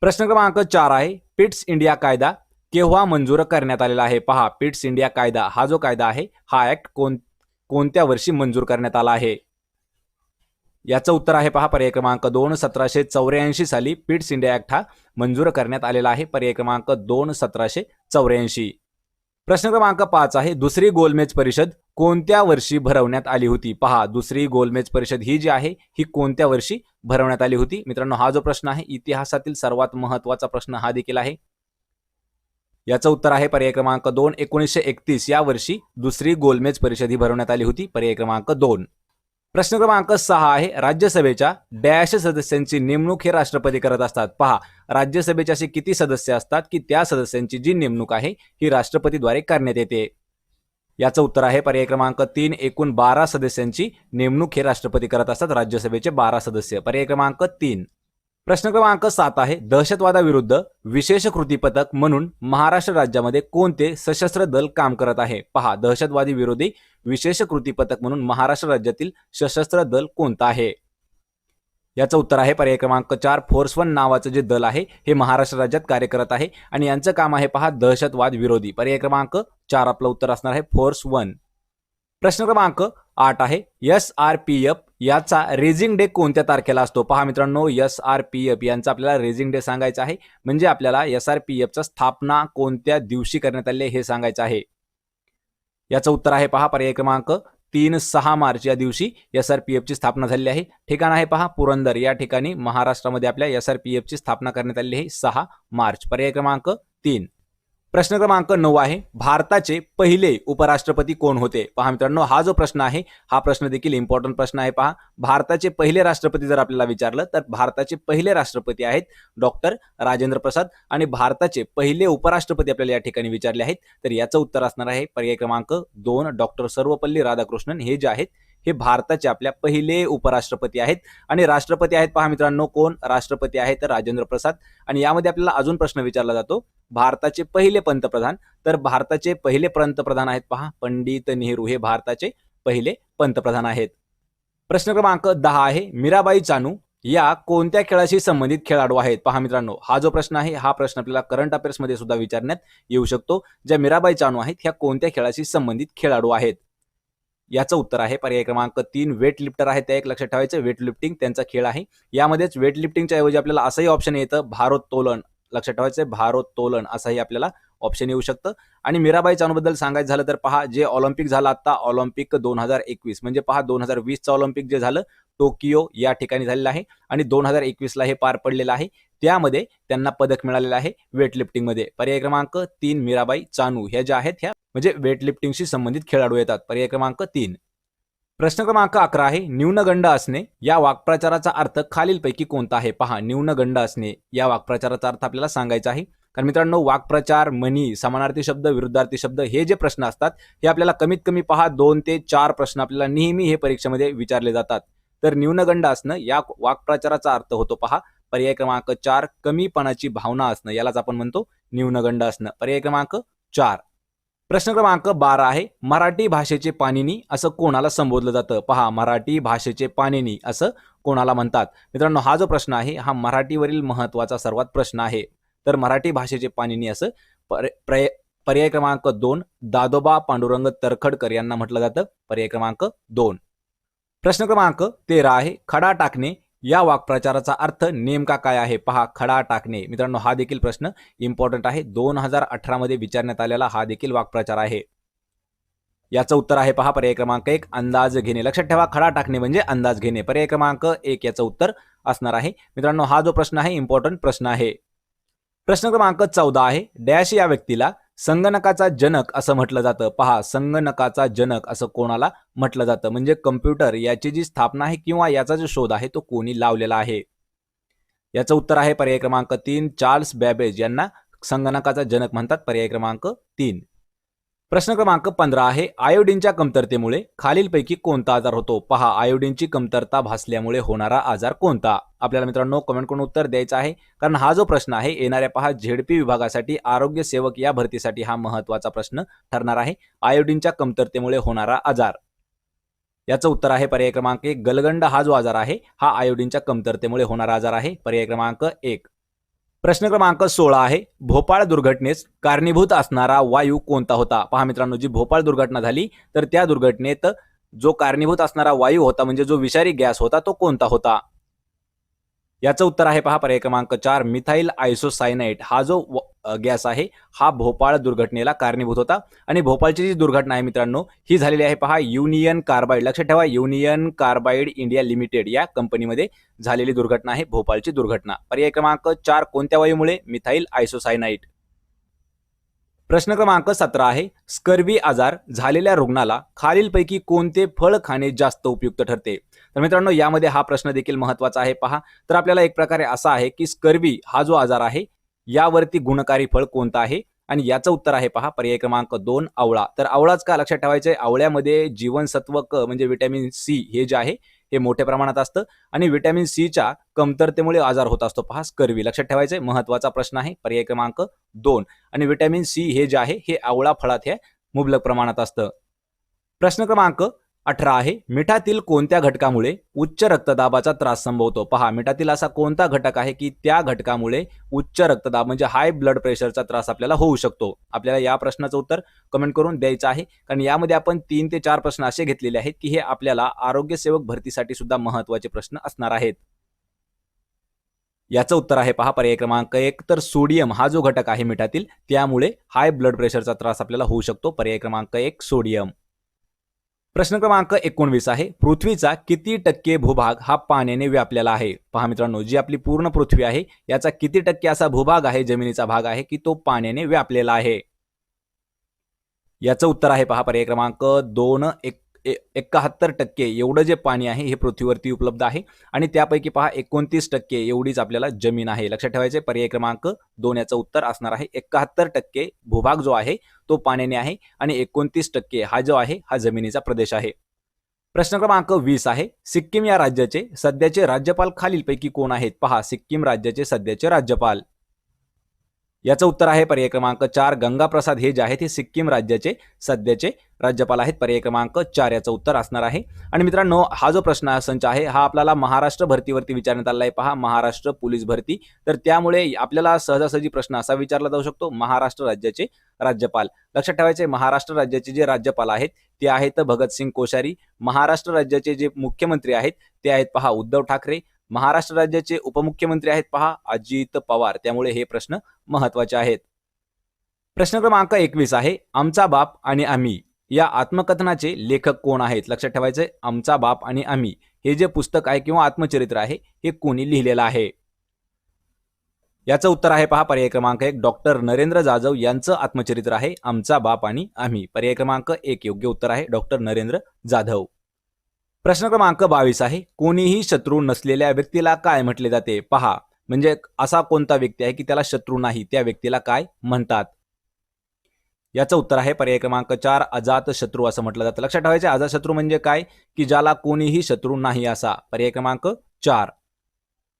प्रश्न क्रमांक 4 आहे पिट्स इंडिया कायदा केव्हा मंजूर करण्यात आलेला आहे? पहा पिट्स इंडिया कायदा हा जो कायदा आहे हा ऍक्ट कोणत्या वर्षी मंजूर करण्यात आला आहे? याचं उत्तर आहे पहा पर्याय क्रमांक 2 1784 साली पिट्स इंडिया ऍक्ट हा मंजूर करण्यात आलेला आहे. पर्याय क्रमांक 2 1784. प्रश्न क्रमांक 5 आहे दुसरी गोलमेज परिषद कोणत्या वर्षी भरवण्यात आली होती? पहा, दुसरी गोलमेज परिषद ही जी आहे ही कोणत्या वर्षी भरवण्यात आली होती? मित्रांनो, हा जो प्रश्न आहे इतिहासातील सर्वात महत्त्वाचा प्रश्न हा देखील आहे. याचं उत्तर आहे पर्याय क्रमांक 2, 1931 या वर्षी दुसरी गोलमेज परिषद ही भरवण्यात आली होती. पर्याय क्रमांक 2. प्रश्न क्रमांक 6 आहे राज्यसभेच्या डॅश सदस्यांची नेमणूक हे राष्ट्रपती करत असतात. पहा, राज्यसभेचे असे किती सदस्य असतात की त्या सदस्यांची जी नेमणूक आहे ही राष्ट्रपतीद्वारे करण्यात येते? याचं उत्तर आहे पर्याय क्रमांक 3, एकूण 12 सदस्यांची नेमणूक हे राष्ट्रपती करत असतात. राज्यसभेचे 12 सदस्य. पर्याय क्रमांक 3. प्रश्न क्रमांक 7 आहे दहशतवादाविरुद्ध विशेष कृती पथक म्हणून महाराष्ट्र राज्यामध्ये कोणते सशस्त्र दल काम करत आहे? पहा, दहशतवादी विरोधी विशेष कृती पथक म्हणून महाराष्ट्र राज्यातील सशस्त्र दल कोणता आहे? याचं उत्तर आहे पर्याय क्रमांक 4, फोर्स 1 नावाचं जे दल आहे हे महाराष्ट्र राज्यात कार्य करत आहे आणि यांचं काम आहे पहा दहशतवाद विरोधी. पर्याय क्रमांक 4 आपलं उत्तर असणार आहे फोर्स 1. प्रश्न क्रमांक 8 आहे SRPF याचा रेझिंग डे कोणत्या तारखेला असतो? पहा मित्रांनो, SRPF यांचा आपल्याला रेझिंग डे सांगायचा आहे, म्हणजे आपल्याला SRPFचा स्थापना कोणत्या दिवशी करण्यात आली हे सांगायचं आहे. याचं उत्तर आहे पहा पर्याय क्रमांक 3, 6 मार्च या दिवशी SRPFची स्थापना झालेली आहे. ठिकाण आहे पहा पुरंदर या ठिकाणी महाराष्ट्रामध्ये आपल्या SRPFची स्थापना करण्यात आलेली आहे 6 मार्च. पर्याय क्रमांक 3. प्रश्न क्रमांक 9 आहे भारताचे पहिले उपराष्ट्रपती कोण होते? पहा मित्रांनो, हा जो प्रश्न आहे हा प्रश्न देखील इम्पॉर्टंट प्रश्न आहे. पहा, भारताचे पहिले राष्ट्रपती जर आपल्याला विचारलं तर भारताचे पहिले राष्ट्रपती आहेत डॉक्टर राजेंद्र प्रसाद आणि भारताचे पहिले उपराष्ट्रपती आपल्याला या ठिकाणी विचारले आहेत तर याचं उत्तर असणार आहे पर्याय क्रमांक 2, डॉक्टर सर्वपल्ली राधाकृष्णन. हे जे आहेत हे भारताचे आपल्या पहिले उपराष्ट्रपती आहेत आणि राष्ट्रपती आहेत पहा मित्रांनो कोण? राष्ट्रपती आहेत राजेंद्र प्रसाद. आणि यामध्ये आपल्याला अजून प्रश्न विचारला जातो भारताचे पहिले पंतप्रधान, तर भारताचे पहिले पंतप्रधान आहेत पहा पंडित नेहरू. हे भारताचे पहिले पंतप्रधान आहेत. प्रश्न क्रमांक 10 आहे मीराबाई चानू या कोणत्या खेळाशी संबंधित खेळाडू आहेत? पहा मित्रांनो, हा जो प्रश्न आहे हा प्रश्न आपल्याला करंट अफेअर्स मध्ये सुद्धा विचारण्यात येऊ शकतो. ज्या मीराबाई चानू आहेत ह्या कोणत्या खेळाशी संबंधित खेळाडू आहेत? याचं उत्तर आहे पर्याय क्रमांक 3, वेट लिफ्टर आहे. त्या एक लक्षात ठेवायचं, वेट लिफ्टिंग त्यांचा खेळ आहे. यामध्येच वेट लिफ्टिंगच्या ऐवजी आपल्याला असंही ऑप्शन येतं भारोत्तोलन. लक्षात ठेवायचं, भारोत्तोलन असंही आपल्याला ऑप्शन येऊ शकतं. आणि मीराबाई चानूबद्दल सांगायचं झालं तर पहा, जे ऑलिम्पिक झालं आता ऑलिम्पिक 2021 म्हणजे पहा 2020चं ऑलिम्पिक जे झालं टोकियो या ठिकाणी झालेलं आहे आणि 2021ला हे पार पडलेलं आहे. त्यामध्ये त्यांना पदक मिळालेलं आहे वेट लिफ्टिंगमध्ये. पर्याय क्रमांक 3 मीराबाई चानू ह्या ज्या आहेत ह्या म्हणजे वेट लिफ्टिंगशी संबंधित खेळाडू येतात. पर्याय क्रमांक 3. प्रश्न क्रमांक 11 आहे न्यूनगंड असणे या वाक्प्रचाराचा अर्थ खालीलपैकी कोणता आहे? पहा, न्यूनगंड असणे या वाक्प्रचाराचा अर्थ आपल्याला सांगायचा आहे. कारण मित्रांनो, वाक्प्रचार, म्हणी, समानार्थी शब्द, विरुद्धार्थी शब्द हे जे प्रश्न असतात हे आपल्याला कमीत कमी पहा 2 ते 4 प्रश्न आपल्याला नेहमी हे परीक्षेमध्ये विचारले जातात. तर न्यूनगंड असणं या वाक्प्रचाराचा अर्थ होतो पहा पर्याय क्रमांक 4, कमीपणाची भावना असणं यालाच आपण म्हणतो न्यूनगंड असणं. पर्याय क्रमांक 4. प्रश्न क्रमांक 12 आहे मराठी भाषेचे पाणिनी असं कोणाला संबोधलं जातं? पहा, मराठी भाषेचे पाणिनी असं कोणाला म्हणतात? मित्रांनो, हा जो प्रश्न आहे हा मराठीवरील महत्त्वाचा सर्वात प्रश्न आहे. तर मराठी भाषेचे पाणिनी असं पर्याय क्रमांक 2, दादोबा पांडुरंग तरखडकर यांना म्हटलं जातं. पर्याय क्रमांक 2. प्रश्न क्रमांक 13 आहे खडा टाकणे या वाक्प्रचाराचा अर्थ नेमका काय आहे? पहा, खडा टाकणे. मित्रांनो, हा देखील प्रश्न इम्पॉर्टंट आहे. 2018 मध्ये विचारण्यात आलेला हा देखील वाक्प्रचार आहे. याचं उत्तर आहे पहा पर्याय क्रमांक 1, अंदाज घेणे. लक्षात ठेवा, खडा टाकणे म्हणजे अंदाज घेणे. पर्याय क्रमांक 1 याचं उत्तर असणार आहे. मित्रांनो, हा जो प्रश्न आहे इम्पॉर्टंट प्रश्न आहे. प्रश्न क्रमांक 14 आहे डॅश या व्यक्तीला संगणकाचा जनक असं म्हटलं जातं. पहा, संगणकाचा जनक असं कोणाला म्हटलं जातं? म्हणजे कम्प्युटर याची जी स्थापना आहे किंवा याचा जो शोध आहे तो कोणी लावलेला आहे? याचं उत्तर आहे पर्याय क्रमांक 3, चार्ल्स बॅबेज यांना संगणकाचा जनक म्हणतात. पर्याय क्रमांक 3. प्रश्न क्रमांक 15 आहे आयोडीनच्या कमतरतेमुळे खालीलपैकी कोणता आजार होतो? पहा, आयोडीनची कमतरता भासल्यामुळे होणारा आजार कोणता? आपल्याला मित्रांनो कमेंट करून उत्तर द्यायचं आहे, कारण हा जो प्रश्न आहे येणाऱ्या पहा झेडपी विभागासाठी आरोग्य सेवक या भरतीसाठी हा महत्त्वाचा प्रश्न ठरणार आहे. आयोडीनच्या कमतरतेमुळे होणारा आजार. याचं उत्तर आहे पर्याय क्रमांक 1, गलगंड हा जो आजार आहे हा आयोडीनच्या कमतरतेमुळे होणारा आजार आहे. पर्याय क्रमांक 1. प्रश्न क्रमांक 16 आहे भोपाळ दुर्घटनेस कारणीभूत असणारा वायू कोणता होता? पहा मित्रांनो, जी भोपाळ दुर्घटना झाली तर त्या दुर्घटनेत जो कारणीभूत असणारा वायू होता म्हणजे जो विषारी गॅस होता तो कोणता होता? याचं उत्तर आहे पहा पर्याय क्रमांक 4, मिथाइल आयसोसायनाइड. हा जो गॅस आहे हा भोपाळ दुर्घटनेला कारणीभूत होता. आणि भोपाळची जी दुर्घटना आहे मित्रांनो ही झालेली आहे पहा युनियन कार्बाइड, लक्षात ठेवा युनियन कार्बाइड इंडिया लिमिटेड या कंपनीमध्ये झालेली दुर्घटना आहे भोपाळची दुर्घटना. पर्याय क्रमांक 4 कोणत्या वायूमुळे? मिथाइल आयसोसायनाइट. प्रश्न क्रमांक 17 आहे स्कर्वी आजार झालेल्या रुग्णाला खालीलपैकी कोणते फळ खाणे जास्त उपयुक्त ठरते? तर मित्रांनो यामध्ये हा प्रश्न देखील महत्त्वाचा आहे पहा. तर आपल्याला एक प्रकारे असा आहे की स्कर्वी हा जो आजार आहे यावरती गुणकारी फळ कोणतं आहे? आणि याचं उत्तर आहे पहा पर्याय क्रमांक 2 आवळा. तर आवळाच का लक्षात ठेवायचे? आवळ्यामध्ये जीवनसत्व क म्हणजे व्हिटॅमिन सी हे जे आहे हे मोठ्या प्रमाणात असतं आणि व्हिटॅमिन सी च्या कमतरतेमुळे आजार होत असतो पहा स्कर्वी. लक्षात ठेवायचे महत्त्वाचा प्रश्न आहे पर्याय क्रमांक 2. आणि व्हिटॅमिन सी हे जे आहे हे आवळा फळात हे मुबलक प्रमाणात असतं. प्रश्न क्रमांक 18 आहे मिठातील कोणत्या घटकामुळे उच्च रक्तदाबाचा त्रास संभवतो? पहा मिठातील असा कोणता घटक आहे की त्या घटकामुळे उच्च रक्तदाब म्हणजे हाय ब्लड प्रेशरचा त्रास आपल्याला होऊ शकतो? आपल्याला या प्रश्नाचं उत्तर कमेंट करून द्यायचं आहे, कारण यामध्ये आपण 3 ते 4 प्रश्न असे घेतलेले आहेत की हे आपल्याला आरोग्य सेवक भरतीसाठी सुद्धा महत्त्वाचे प्रश्न असणार आहेत. याचं उत्तर आहे पहा पर्याय क्रमांक 1. तर सोडियम हा जो घटक आहे मिठातील त्यामुळे हाय ब्लड प्रेशरचा त्रास आपल्याला होऊ शकतो. पर्याय क्रमांक 1 सोडियम. प्रश्न क्रमांक 19 आहे पृथ्वीचा किती टक्के भूभाग हा पाण्याने व्यापलेला आहे? पहा मित्रांनो जी आपली पूर्ण पृथ्वी आहे याचा किती टक्के असा भूभाग आहे जमिनीचा भाग आहे की तो पाण्याने व्यापलेला आहे? याचं उत्तर आहे पहा पर्याय क्रमांक 2 71% एवढं जे पाणी आहे हे पृथ्वीवरती उपलब्ध आहे आणि त्यापैकी पहा 29% एवढीच आपल्याला जमीन आहे. लक्षात ठेवायचे पर्याय क्रमांक 2 याचं उत्तर असणार आहे. 71% भूभाग जो आहे तो पाण्याने आहे आणि 29% हा जो आहे हा जमिनीचा प्रदेश आहे. प्रश्न क्रमांक 20 आहे सिक्कीम या राज्याचे सध्याचे राज्यपाल खालीलपैकी कोण आहेत? पहा सिक्कीम राज्याचे सध्याचे राज्यपाल. याचं उत्तर आहे पर्याय क्रमांक 4 गंगाप्रसाद हे जे आहेत हे सिक्कीम राज्याचे सध्याचे राज्यपाल आहेत. पर्याय क्रमांक 4 याचं उत्तर असणार आहे. आणि मित्रांनो हा जो प्रश्न संच आहे हा आपल्याला महाराष्ट्र भरतीवरती विचारण्यात आला आहे पहा महाराष्ट्र पोलीस भरती. तर त्यामुळे आपल्याला सहजासहजी प्रश्न असा विचारला जाऊ शकतो महाराष्ट्र राज्याचे राज्यपाल. लक्षात ठेवायचे महाराष्ट्र राज्याचे जे राज्यपाल आहेत ते आहेत भगतसिंग कोश्यारी. महाराष्ट्र राज्याचे जे मुख्यमंत्री आहेत ते आहेत पहा उद्धव ठाकरे. महाराष्ट्र राज्याचे उपमुख्यमंत्री आहेत पहा अजित पवार. त्यामुळे हे प्रश्न महत्त्वाचे आहेत. प्रश्न क्रमांक 21 आहे आमचा बाप आणि आम्ही या आत्मकथनाचे लेखक कोण आहेत? लक्षात ठेवायचे आमचा बाप आणि आम्ही हे जे पुस्तक आहे किंवा आत्मचरित्र आहे हे कोणी लिहिलेलं आहे? याचं उत्तर आहे पहा पर्याय क्रमांक 1 डॉक्टर नरेंद्र जाधव यांचं आत्मचरित्र आहे आमचा बाप आणि आम्ही. पर्याय क्रमांक 1 योग्य उत्तर आहे डॉक्टर नरेंद्र जाधव. प्रश्न क्रमांक 22 आहे कोणीही शत्रू नसलेल्या व्यक्तीला काय म्हटले जाते? पहा म्हणजे असा कोणता व्यक्ती आहे की त्याला शत्रू नाही त्या व्यक्तीला काय म्हणतात? याचं उत्तर आहे पर्याय क्रमांक 4 अजात शत्रू असं म्हटलं जातं. लक्षात ठेवायचे अजात शत्रू म्हणजे काय की ज्याला कोणीही शत्रू नाही असा. पर्याय क्रमांक 4.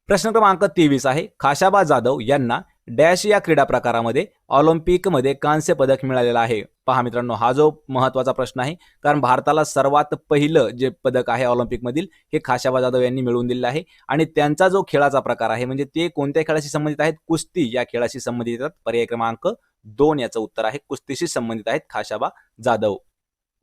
प्रश्न क्रमांक 23 आहे खाशाबा जाधव यांना डॅश या क्रीडा प्रकारामध्ये ऑलिम्पिकमध्ये कांस्य पदक मिळालेलं आहे. पहा मित्रांनो हा जो महत्त्वाचा प्रश्न आहे कारण भारताला सर्वात पहिलं जे पदक आहे ऑलिम्पिकमधील हे खाशाबा जाधव यांनी मिळवून दिलेलं आहे आणि त्यांचा जो खेळाचा प्रकार आहे म्हणजे ते कोणत्या खेळाशी संबंधित आहेत? कुस्ती या खेळाशी संबंधित आहेत. पर्याय क्रमांक 2 याचं उत्तर आहे कुस्तीशी संबंधित आहेत खाशाबा जाधव.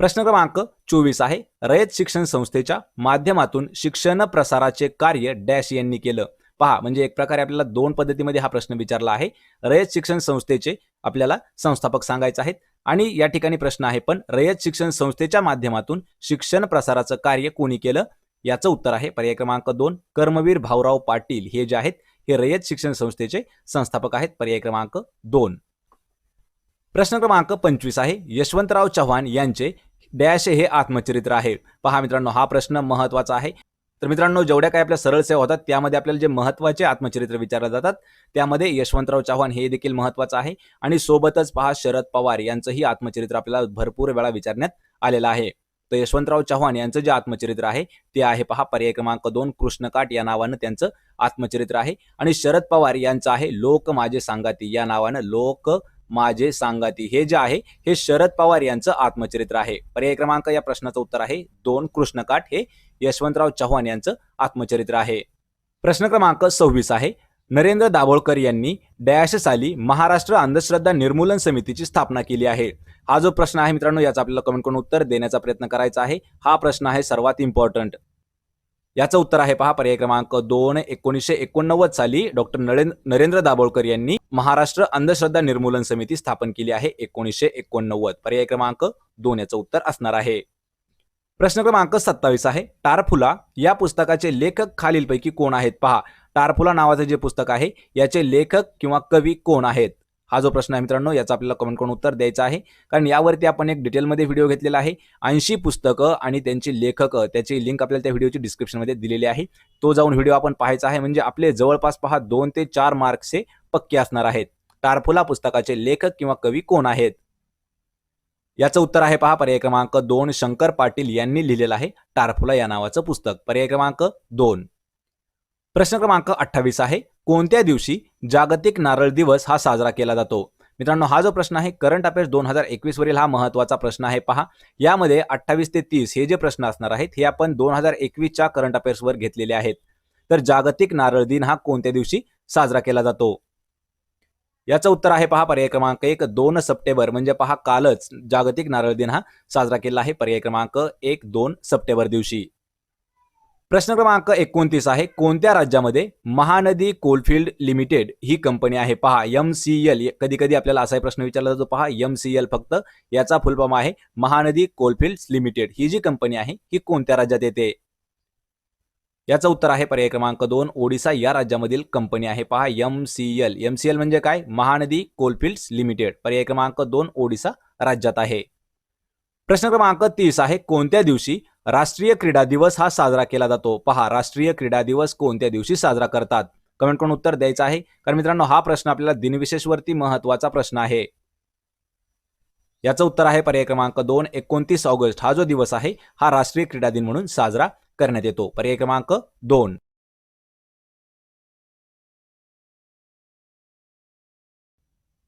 प्रश्न क्रमांक 24 आहे रयत शिक्षण संस्थेच्या माध्यमातून शिक्षण प्रसाराचे कार्य डॅश यांनी केलं. पहा म्हणजे एक प्रकारे आपल्याला 2 पद्धतीमध्ये हा प्रश्न विचारला आहे. रयत शिक्षण संस्थेचे आपल्याला संस्थापक सांगायचे आहेत आणि या ठिकाणी प्रश्न आहे पण रयत शिक्षण संस्थेच्या माध्यमातून शिक्षण प्रसाराचं कार्य कोणी केलं? याचं उत्तर आहे पर्याय क्रमांक 2 कर्मवीर भाऊराव पाटील हे जे आहेत हे रयत शिक्षण संस्थेचे संस्थापक आहेत. पर्याय क्रमांक 2. प्रश्न क्रमांक 25 आहे यशवंतराव चव्हाण यांचे डॅश हे आत्मचरित्र आहे. पहा मित्रांनो हा प्रश्न महत्त्वाचा आहे. तर मित्रांनो जेवढ्या काही आपल्या सरळ सेवा होतात त्यामध्ये आपल्याला जे महत्त्वाचे आत्मचरित्र विचारले जातात त्यामध्ये यशवंतराव चव्हाण हे देखील महत्त्वाचं आहे आणि सोबतच पहा शरद पवार यांचंही आत्मचरित्र आपल्याला भरपूर वेळा विचारण्यात आलेलं आहे. तर यशवंतराव चव्हाण यांचं जे आत्मचरित्र आहे ते आहे पहा पर्याय क्रमांक 2 कृष्णकाठ या नावानं त्यांचं आत्मचरित्र आहे. आणि शरद पवार यांचं आहे लोक माझे सांगाती या नावानं लोक माझे सांगाती हे जे आहे हे शरद पवार यांचं आत्मचरित्र आहे. पर्याय क्रमांक या प्रश्नाचं उत्तर आहे 2 कृष्णकाठ हे यशवंतराव चव्हाण यांचं आत्मचरित्र आहे. प्रश्न क्रमांक 26 आहे नरेंद्र दाभोळकर यांनी डॅश साली महाराष्ट्र अंधश्रद्धा निर्मूलन समितीची स्थापना केली आहे. हा जो प्रश्न आहे मित्रांनो याचा आपल्याला कमेंट करून उत्तर देण्याचा प्रयत्न करायचा आहे. हा प्रश्न आहे सर्वात इम्पॉर्टंट. याचं उत्तर आहे पहा पर्याय क्रमांक 2 1989 साली डॉक्टर नरेंद्र दाभोळकर यांनी महाराष्ट्र अंधश्रद्धा निर्मूलन समिती स्थापन केली आहे 1989? पर्याय क्रमांक 2 याचं उत्तर असणार आहे. प्रश्न क्रमांक 27 आहे, टारफुला या पुस्तकाचे लेखक खालीलपैकी कोण आहेत? पहा, टारफुला नावाचे जे पुस्तक आहे याचे लेखक किंवा कवी कोण आहेत? हा जो प्रश्न आहे मित्रांनो, याचा आपल्याला कमेंट करून उत्तर द्यायचं आहे, कारण यावरती आपण एक डिटेलमध्ये व्हिडिओ घेतलेला आहे. 80 पुस्तकं आणि त्यांची लेखक, त्याची लिंक आपल्याला त्या व्हिडिओची डिस्क्रिप्शनमध्ये दिलेली आहे. तो जाऊन व्हिडिओ आपण पाहायचा आहे, म्हणजे आपले जवळपास पहा 2 ते 4 मार्क्स हे पक्के असणार आहेत. टारफुला पुस्तकाचे लेखक किंवा कवी कोण आहेत? याचं उत्तर आहे पहा पर्याय क्रमांक 2, शंकर पाटील यांनी लिहिलेलं आहे टारफुला या नावाचं पुस्तक. पर्याय क्रमांक 2. प्रश्न क्रमांक 28 आहे, कोणत्या दिवशी जागतिक नारळ दिवस हा साजरा केला जातो? मित्रांनो, हा जो प्रश्न आहे करंट अफेअर्स 2021 वरील हा महत्त्वाचा प्रश्न आहे. पहा, यामध्ये 28 ते 30 हे जे प्रश्न असणार आहेत हे आपण 2021च्या करंट अफेअर्सवर घेतलेले आहेत. तर जागतिक नारळ दिन हा कोणत्या दिवशी साजरा केला जातो? याचं उत्तर आहे पहा पर्याय क्रमांक 1, 2 सप्टेंबर. म्हणजे पहा, कालच जागतिक नारळ दिन हा साजरा केला आहे. पर्याय क्रमांक 1, 2 सप्टेंबर दिवशी. प्रश्न क्रमांक 29 आहे, कोणत्या राज्यामध्ये महानदी कोलफिल्ड लिमिटेड ही कंपनी आहे? पहा, MCL. कधी कधी आपल्याला असा प्रश्न विचारला जातो. पहा, MCL फक्त याचा फुल फॉर्म आहे महानदी कोलफिल्ड्स लिमिटेड. ही जी कंपनी आहे ही कोणत्या राज्यात येते? याचं उत्तर आहे पर्याय क्रमांक 2, ओडिसा या राज्यामधील कंपनी आहे. पहा, MCL. MCL म्हणजे काय? Mahanadi Coalfields limited. पर्याय क्रमांक 2 ओडिसा राज्यात आहे. प्रश्न क्रमांक 30 आहे, कोणत्या दिवशी राष्ट्रीय क्रीडा दिवस हा साजरा केला जातो? पहा, राष्ट्रीय क्रीडा दिवस कोणत्या दिवशी साजरा करतात? कमेंट करून उत्तर द्यायचं आहे, कारण मित्रांनो हा प्रश्न आपल्याला दिनविशेषवरती महत्त्वाचा प्रश्न आहे. याचं उत्तर आहे पर्याय क्रमांक 2, 29 ऑगस्ट. हा जो दिवस आहे हा राष्ट्रीय क्रीडा दिन म्हणून साजरा करण्यात येतो. पर्याय क्रमांक 2.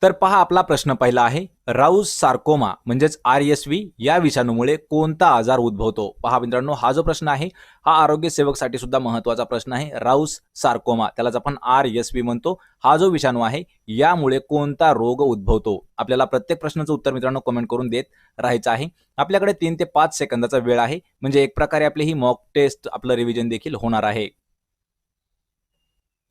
तर पहा, आपला प्रश्न पहिला आहे, राऊस सार्कोमा म्हणजेच RSV या विषाणूमुळे कोणता आजार उद्भवतो? पहा मित्रांनो, हा जो प्रश्न आहे हा आरोग्य सेवकसाठी सुद्धा महत्त्वाचा प्रश्न आहे. राऊस सार्कोमा, त्यालाच आपण RSV म्हणतो. हा जो विषाणू आहे यामुळे कोणता रोग उद्भवतो? आपल्याला प्रत्येक प्रश्नाचं उत्तर मित्रांनो कमेंट करून देत राहायचं आहे. आपल्याकडे 3 ते 5 सेकंदाचा वेळ आहे, म्हणजे एक प्रकारे आपली ही मॉक टेस्ट, आपलं रिव्हिजन देखील होणार आहे.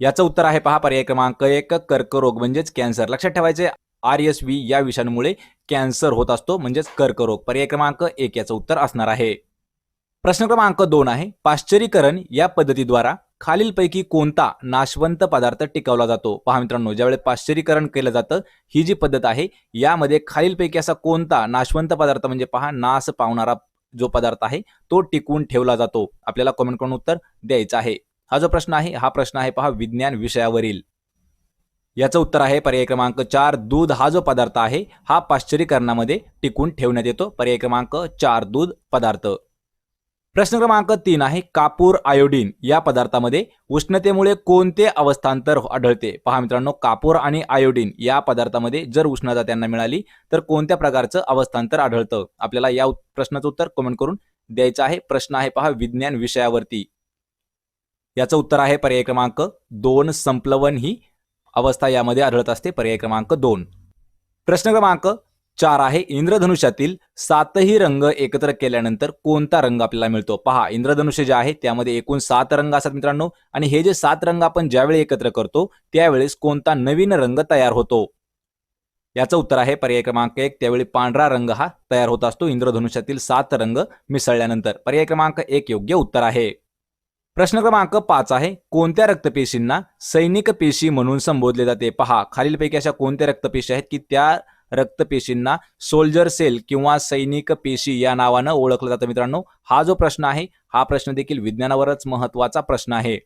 याचं उत्तर आहे पहा पर्याय क्रमांक 1, कर्करोग म्हणजेच कॅन्सर. लक्षात ठेवायचे, RSV या विषाणूमुळे कॅन्सर होत असतो, म्हणजेच कर्करोग. पर्याय क्रमांक 1 याचं उत्तर असणार आहे. प्रश्न क्रमांक 2 आहे, पाश्चरीकरण या पद्धतीद्वारा खालीलपैकी कोणता नाशवंत पदार्थ टिकवला जातो? पहा मित्रांनो, ज्यावेळेस पाश्चरीकरण केलं जातं, ही जी पद्धत आहे यामध्ये खालीलपैकी असा कोणता नाशवंत पदार्थ, म्हणजे पहा नाश पावणारा जो पदार्थ आहे तो टिकवून ठेवला जातो? आपल्याला कमेंट करून उत्तर द्यायचं आहे. हा जो प्रश्न आहे हा प्रश्न आहे पहा विज्ञान विषयावरील. याचं उत्तर आहे पर्याय क्रमांक 4, दूध. हा जो पदार्थ आहे हा पाश्चरीकरणामध्ये टिकून ठेवण्यात येतो. पर्याय क्रमांक 4 दूध पदार्थ. प्रश्न क्रमांक 3 आहे, कापूर आयोडीन या पदार्थामध्ये उष्णतेमुळे कोणते अवस्थांतर आढळते? पहा मित्रांनो, कापूर आणि आयोडीन या पदार्थामध्ये जर उष्णता त्यांना मिळाली तर कोणत्या प्रकारचं अवस्थांतर आढळतं? आपल्याला या प्रश्नाचं उत्तर कमेंट करून द्यायचं आहे. प्रश्न आहे पहा विज्ञान विषयावरती. याचं उत्तर आहे पर्याय क्रमांक 2, संप्लवन ही अवस्था यामध्ये आढळत असते. पर्याय क्रमांक 2. प्रश्न क्रमांक 4 आहे, इंद्रधनुष्यातील 7ही रंग एकत्र केल्यानंतर कोणता रंग आपल्याला मिळतो? पहा, इंद्रधनुष्य जे आहे त्यामध्ये एकूण 7 रंग असतात मित्रांनो, आणि हे जे 7 रंग आपण ज्यावेळी एकत्र करतो त्यावेळेस कोणता नवीन रंग तयार होतो? याचं उत्तर आहे पर्याय क्रमांक 1, त्यावेळी पांढरा रंग हा तयार होत असतो इंद्रधनुष्यातील 7 रंग मिसळल्यानंतर. पर्याय क्रमांक 1 योग्य उत्तर आहे. प्रश्न क्रमांक 5 आहे, कोणत्या रक्तपेशींना सैनिक पेशी म्हणून संबोधले जाते? पहा, खालीलपैकी अशा कोणत्या रक्तपेशी आहेत की त्या रक्तपेशींना सोल्जर सेल किंवा सैनिक पेशी या नावानं ओळखलं जातं? मित्रांनो, हा जो प्रश्न आहे हा प्रश्न देखील विज्ञानावरच महत्त्वाचा प्रश्न आहे.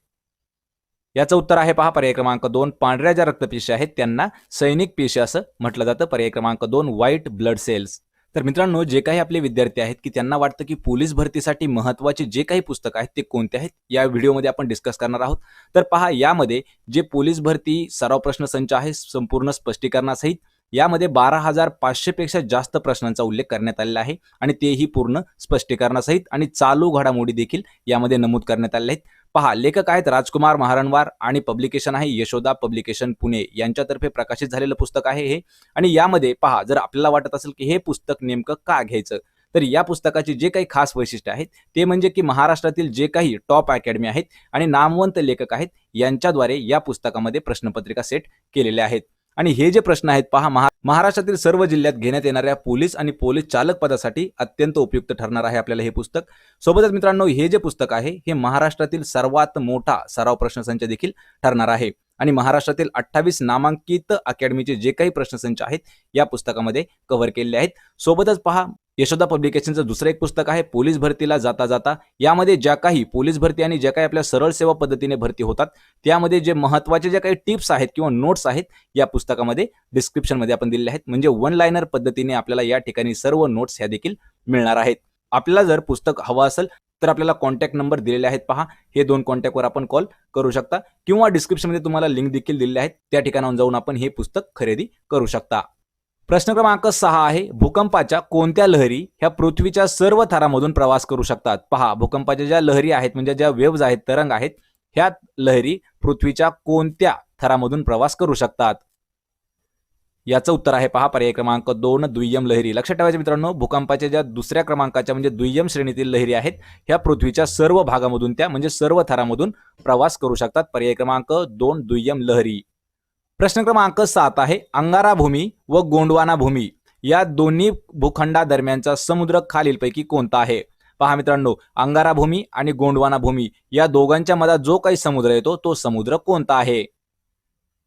याचं उत्तर आहे पहा पर्याय क्रमांक 2, पांढऱ्या ज्या रक्तपेशी आहेत त्यांना सैनिक पेशी असं म्हटलं जातं. पर्याय क्रमांक 2 व्हाईट ब्लड सेल्स. तर मित्रांनो, जे काही आपले विद्यार्थी आहेत की त्यांना वाटतं की पोलीस भरतीसाठी महत्त्वाचे जे काही पुस्तकं आहेत ते कोणते आहेत, या व्हिडिओमध्ये आपण डिस्कस करणार आहोत. तर पहा, यामध्ये जे पोलीस भरती सराव प्रश्नसंच आहे संपूर्ण स्पष्टीकरणासहित, यामध्ये 12,500 पेक्षा जास्त प्रश्नांचा उल्लेख करण्यात आलेला आहे, आणि तेही पूर्ण स्पष्टीकरणासहित, आणि चालू घडामोडी देखील यामध्ये नमूद करण्यात आलेल्या आहेत. पहा, लेखक आहेत राजकुमार महारणवार आणि पब्लिकेशन आहे यशोदा पब्लिकेशन पुणे यांच्यातर्फे प्रकाशित झालेलं पुस्तक आहे हे. आणि यामध्ये पहा, जर आपल्याला वाटत असेल की हे पुस्तक नेमकं का घ्यायचं, तर या पुस्तकाचे जे काही खास वैशिष्ट्य आहेत ते म्हणजे की महाराष्ट्रातील जे काही टॉप अकॅडमी आहेत आणि नामवंत लेखक आहेत यांच्याद्वारे या पुस्तकामध्ये प्रश्नपत्रिका सेट केलेल्या आहेत. आणि हे जे प्रश्न आहेत पहा महाराष्ट्रातील सर्व जिल्ह्यात घेण्यात येणाऱ्या पोलीस आणि पोलीस चालक पदासाठी अत्यंत उपयुक्त ठरणार आहे आपल्याला हे पुस्तक. सोबतच मित्रांनो, हे जे पुस्तक आहे हे महाराष्ट्रातील सर्वात मोठा सराव प्रश्नसंच देखील ठरणार आहे आणि महाराष्ट्रातील 28 नामांकित अकॅडमीचे जे काही प्रश्नसंच आहेत या पुस्तकामध्ये कव्हर केलेले आहेत. सोबतच पहा, यशोदा पब्लिकेशनचं दुसरं एक पुस्तक आहे पोलीस भरतीला जाता जाता. यामध्ये ज्या काही पोलीस भरती आणि ज्या काही आपल्या सरळ सेवा पद्धतीने भरती होतात त्यामध्ये जे महत्त्वाचे जे काही टिप्स आहेत किंवा नोट्स आहेत या पुस्तकामध्ये डिस्क्रिप्शनमध्ये आपण दिलेले आहेत. म्हणजे वन लाइनर पद्धतीने आपल्याला या ठिकाणी सर्व नोट्स ह्या देखील मिळणार आहेत. आपल्याला जर पुस्तक हवं असेल तर आपल्याला कॉन्टॅक्ट नंबर दिलेले आहेत पहा, हे 2 कॉन्टॅक्टवर आपण कॉल करू शकता किंवा डिस्क्रिप्शनमध्ये तुम्हाला लिंक देखील दिलेली आहेत, त्या ठिकाणाहून जाऊन आपण हे पुस्तक खरेदी करू शकता. प्रश्न क्रमांक 6 आहे, भूकंपाच्या कोणत्या लहरी ह्या पृथ्वीच्या सर्व थरामधून प्रवास करू शकतात? पहा, भूकंपाच्या ज्या लहरी आहेत म्हणजे ज्या वेव्हज आहेत, तरंग आहेत, ह्या लहरी पृथ्वीच्या कोणत्या थरामधून प्रवास करू शकतात? याचं उत्तर आहे पहा पर्याय क्रमांक 2 दुय्यम लहरी. लक्षात ठेवायचं मित्रांनो, भूकंपाच्या ज्या दुसऱ्या क्रमांकाच्या म्हणजे दुय्यम श्रेणीतील लहरी आहेत ह्या पृथ्वीच्या सर्व भागामधून त्या म्हणजे सर्व थरामधून प्रवास करू शकतात. पर्याय क्रमांक 2 दुय्यम लहरी. प्रश्न क्रमांक 7 आहे, अंगारा भूमी व गोंडवाना भूमी या दोन्ही भूखंडादरम्यानचा समुद्र खालीलपैकी कोणता आहे? पहा मित्रांनो, अंगारा भूमी आणि गोंडवाना भूमी या दोघांच्या मधात जो काही समुद्र येतो तो समुद्र कोणता आहे?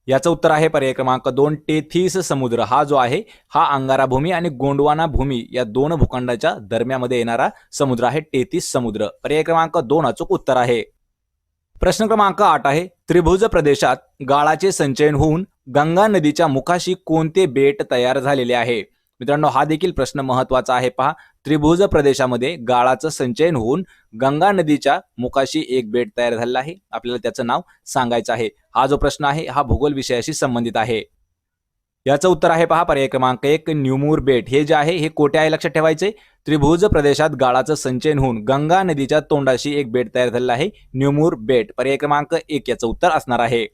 याचं उत्तर आहे पर्याय क्रमांक 2 टेथिस समुद्र. हा जो आहे हा अंगारा भूमी आणि गोंडवाना भूमी या दोन भूखंडाच्या दरम्यामध्ये येणारा समुद्र आहे टेथिस समुद्र. पर्याय क्रमांक 2 अचूक उत्तर आहे. प्रश्न क्रमांक 8 आहे, त्रिभुज प्रदेशात गाळाचे संचयन होऊन गंगा नदीच्या मुखाशी कोणते बेट तयार झालेले आहे? मित्रांनो, हा देखील प्रश्न महत्वाचा आहे. पहा, त्रिभुज प्रदेशामध्ये गाळाचं संचयन होऊन गंगा नदीच्या मुखाशी एक बेट तयार झालेलं आहे, आपल्याला त्याचं नाव सांगायचं आहे. हा जो प्रश्न आहे हा भूगोल विषयाशी संबंधित आहे. याचं उत्तर आहे पहा पर्याय क्रमांक 1 न्यूमूर बेट. हे जे आहे हे कोठे आहे लक्षात ठेवायचे, त्रिभुज प्रदेशात गाळाचं संचयन होऊन गंगा नदीच्या तोंडाशी एक बेट तयार झालेलं आहे, न्यूमूर बेट. पर्याय क्रमांक 1 याचं उत्तर असणार आहे.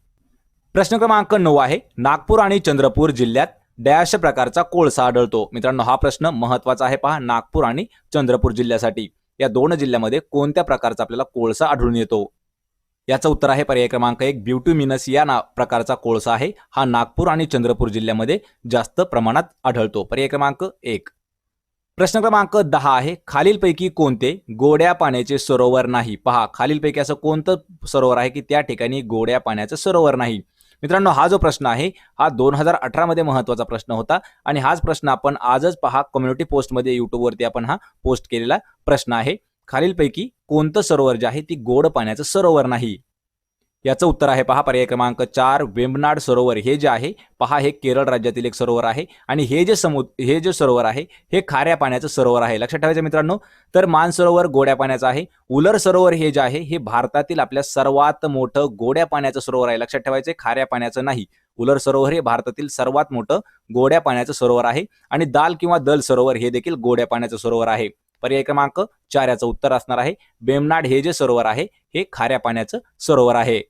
प्रश्न क्रमांक 9 आहे, नागपूर आणि चंद्रपूर जिल्ह्यात डॅश प्रकारचा कोळसा आढळतो? मित्रांनो, हा प्रश्न महत्वाचा आहे. पहा, नागपूर आणि चंद्रपूर जिल्ह्यासाठी या दोन जिल्ह्यामध्ये कोणत्या प्रकारचा आपल्याला कोळसा आढळून येतो? याचं उत्तर आहे पर्याय क्रमांक 1 ब्युटिमिनस या प्रकारचा कोळसा आहे. हा नागपूर आणि चंद्रपूर जिल्ह्यामध्ये जास्त प्रमाणात आढळतो. पर्याय क्रमांक 1. प्रश्न क्रमांक 10 आहे, खालीलपैकी कोणते गोड्या पाण्याचे सरोवर नाही? पहा, खालीलपैकी असं कोणतं सरोवर आहे की त्या ठिकाणी गोड्या पाण्याचं सरोवर नाही? मित्रांनो, हा जो प्रश्न आहे हा 2018 मध्ये महत्वाचा प्रश्न होता आणि हाच प्रश्न आपण आजच पहा कम्युनिटी पोस्टमध्ये युट्यूबवरती आपण हा पोस्ट केलेला प्रश्न आहे. खालीलपैकी कोणतं सरोवर जे आहे ती गोड पाण्याचं सरोवर नाही? याचं उत्तर आहे पहा पर्याय क्रमांक 4 वेंबनाड सरोवर. हे जे आहे पहा, हे केरळ राज्यातील एक सरोवर आहे आणि हे जे सरोवर आहे हे खाऱ्या पाण्याचं सरोवर आहे. लक्षात ठेवायचं मित्रांनो, तर मानसरोवर गोड्या पाण्याचं आहे. उलर सरोवर हे जे आहे हे भारतातील आपल्या सर्वात मोठं गोड्या पाण्याचं सरोवर आहे. लक्षात ठेवायचं, खाऱ्या पाण्याचं नाही. उलर सरोवर हे भारतातील सर्वात मोठं गोड्या पाण्याचं सरोवर आहे आणि दाल किंवा दल सरोवर हे देखील गोड्या पाण्याचं सरोवर आहे. पर्याय क्रमांक 4 याचं उत्तर असणार आहे. वेंबनाड हे जे सरोवर आहे हे खाऱ्या पाण्याचं सरोवर आहे.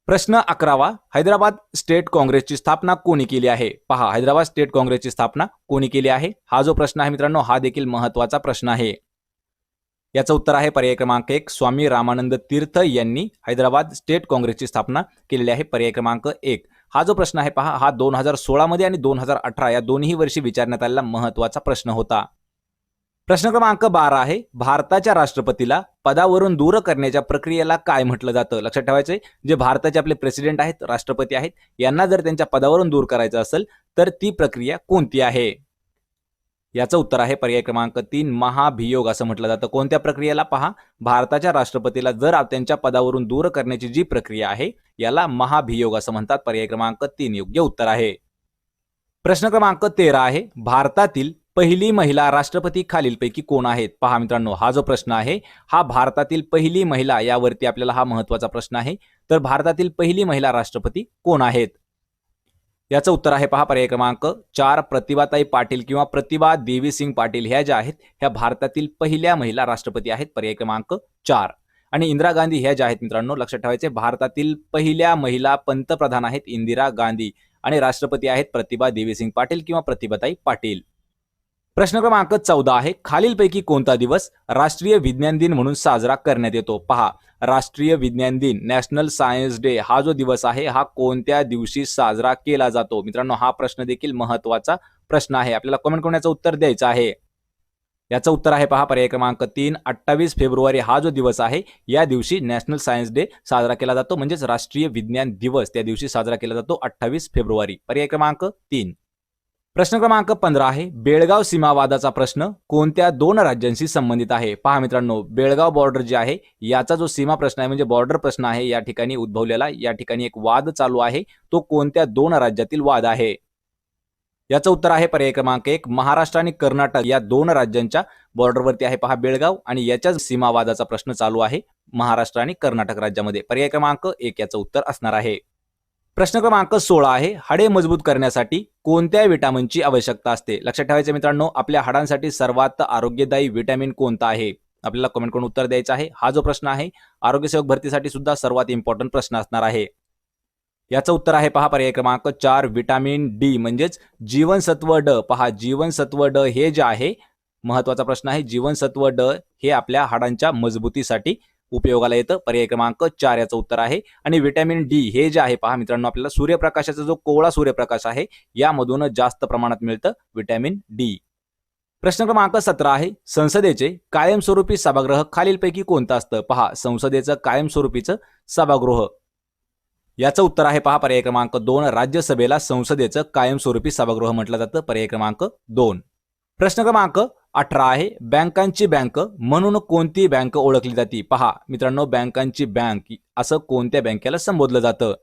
प्रश्न 11, हैदराबाद स्टेट काँग्रेसची स्थापना कोणी केली आहे? पहा, हैदराबाद स्टेट काँग्रेसची स्थापना कोणी केली आहे? हा जो प्रश्न आहे मित्रांनो हा देखील महत्वाचा प्रश्न आहे. याचं उत्तर आहे पर्याय क्रमांक 1 स्वामी रामानंद तीर्थ यांनी हैदराबाद स्टेट काँग्रेसची स्थापना केलेली आहे. पर्याय क्रमांक 1. हा जो प्रश्न आहे पहा, हा 2016 मध्ये आणि 2018 या दोन्ही वर्षी विचारण्यात आलेला महत्वाचा प्रश्न होता. प्रश्न क्रमांक 12 आहे, भारताच्या राष्ट्रपतीला पदावरून दूर करण्याच्या प्रक्रियेला काय म्हटलं जातं? लक्षात ठेवायचे, जे भारताचे आपले प्रेसिडेंट आहेत, राष्ट्रपती आहेत, यांना जर त्यांच्या पदावरून दूर करायचं असेल तर ती प्रक्रिया कोणती आहे? याचं उत्तर आहे पर्याय क्रमांक 3 महाभियोग असं म्हटलं जातं. कोणत्या प्रक्रियेला? पहा, भारताच्या राष्ट्रपतीला जर त्यांच्या पदावरून दूर करण्याची जी प्रक्रिया आहे याला महाभियोग असं म्हणतात. पर्याय क्रमांक 3 योग्य उत्तर आहे. प्रश्न क्रमांक 13 आहे, भारतातील पहिली महिला राष्ट्रपती खालीलपैकी कोण आहेत? पहा मित्रांनो, हा जो प्रश्न आहे हा भारतातील पहिली महिला यावरती आपल्याला हा महत्वाचा प्रश्न आहे. तर भारतातील पहिली महिला राष्ट्रपती कोण आहेत? याचं उत्तर आहे पहा पर्याय क्रमांक 4 प्रतिभाताई पाटील किंवा प्रतिभा देवी सिंग पाटील. ह्या ज्या आहेत ह्या भारतातील पहिल्या महिला राष्ट्रपती आहेत. पर्याय क्रमांक 4. आणि इंदिरा गांधी ह्या ज्या आहेत मित्रांनो लक्षात ठेवायचे, भारतातील पहिल्या महिला पंतप्रधान आहेत इंदिरा गांधी आणि राष्ट्रपती आहेत प्रतिभा देवी सिंग पाटील किंवा प्रतिभाताई पाटील. प्रश्न क्रमांक 14 आहे, खालीलपैकी कोणता दिवस राष्ट्रीय विज्ञान दिन म्हणून साजरा करण्यात येतो? पहा, राष्ट्रीय विज्ञान दिन नॅशनल सायन्स डे हा जो दिवस आहे हा कोणत्या दिवशी साजरा केला जातो? मित्रांनो, हा प्रश्न देखील महत्वाचा प्रश्न आहे. आपल्याला कमेंट करून याचं उत्तर द्यायचं आहे. याचं उत्तर आहे पहा, पर्याय क्रमांक 3, 28 फेब्रुवारी हा जो दिवस आहे या दिवशी नॅशनल सायन्स डे साजरा केला जातो, म्हणजेच राष्ट्रीय विज्ञान दिवस त्या दिवशी साजरा केला जातो 28 फेब्रुवारी. पर्याय क्रमांक 3. प्रश्न क्रमांक 15 आहे, बेळगाव सीमावादाचा प्रश्न कोणत्या दोन राज्यांशी संबंधित आहे? पहा मित्रांनो, बेळगाव बॉर्डर जे आहे याचा जो सीमा प्रश्न आहे म्हणजे बॉर्डर प्रश्न आहे या ठिकाणी उद्भवलेला, या ठिकाणी एक वाद चालू आहे, तो कोणत्या दोन राज्यातील वाद आहे? याचं उत्तर आहे पर्याय क्रमांक 1, महाराष्ट्र आणि कर्नाटक या दोन राज्यांच्या बॉर्डरवरती आहे पहा बेळगाव, आणि याच्याच सीमावादाचा प्रश्न चालू आहे महाराष्ट्र आणि कर्नाटक राज्यामध्ये. पर्याय क्रमांक 1 याचं उत्तर असणार आहे. प्रश्न क्रमांक 16 आहे, हाडे मजबूत करण्यासाठी कोणत्या विटामिनची आवश्यकता असते? लक्षात ठेवायचं मित्रांनो, आपल्या हाडांसाठी सर्वात आरोग्यदायी विटॅमिन कोणता आहे? आपल्याला कमेंट करून उत्तर द्यायचं आहे. हा जो प्रश्न आहे आरोग्यसेवक भरतीसाठी सुद्धा सर्वात इम्पॉर्टंट प्रश्न असणार आहे. याचं उत्तर आहे पहा पर्याय क्रमांक 4, विटॅमिन डी म्हणजेच जीवनसत्व ड. पहा, जीवनसत्व ड हे जे आहे महत्वाचा प्रश्न आहे. जीवनसत्व ड हे आपल्या हाडांच्या मजबूतीसाठी उपयोगाला येतं. पर्याय क्रमांक 4 याचं उत्तर आहे. आणि विटॅमिन डी हे जे आहे पहा मित्रांनो, आपल्याला सूर्यप्रकाशाचा जो कोवळा सूर्यप्रकाश आहे यामधून जास्त प्रमाणात मिळतं विटॅमिन डी. प्रश्न क्रमांक 17 आहे, संसदेचे कायमस्वरूपी सभागृह खालीलपैकी कोणतं असतं? पहा, संसदेचं कायमस्वरूपीचं सभागृह याचं उत्तर आहे पहा पर्याय क्रमांक 2, राज्यसभेला संसदेचं कायमस्वरूपी सभागृह म्हटलं जातं. पर्याय क्रमांक 2. प्रश्न क्रमांक 18 आहे, बँकांची बँक म्हणून कोणती बँक ओळखली जाते? पहा मित्रांनो, बँकांची बँक असं कोणत्या बँकेला संबोधलं जातं?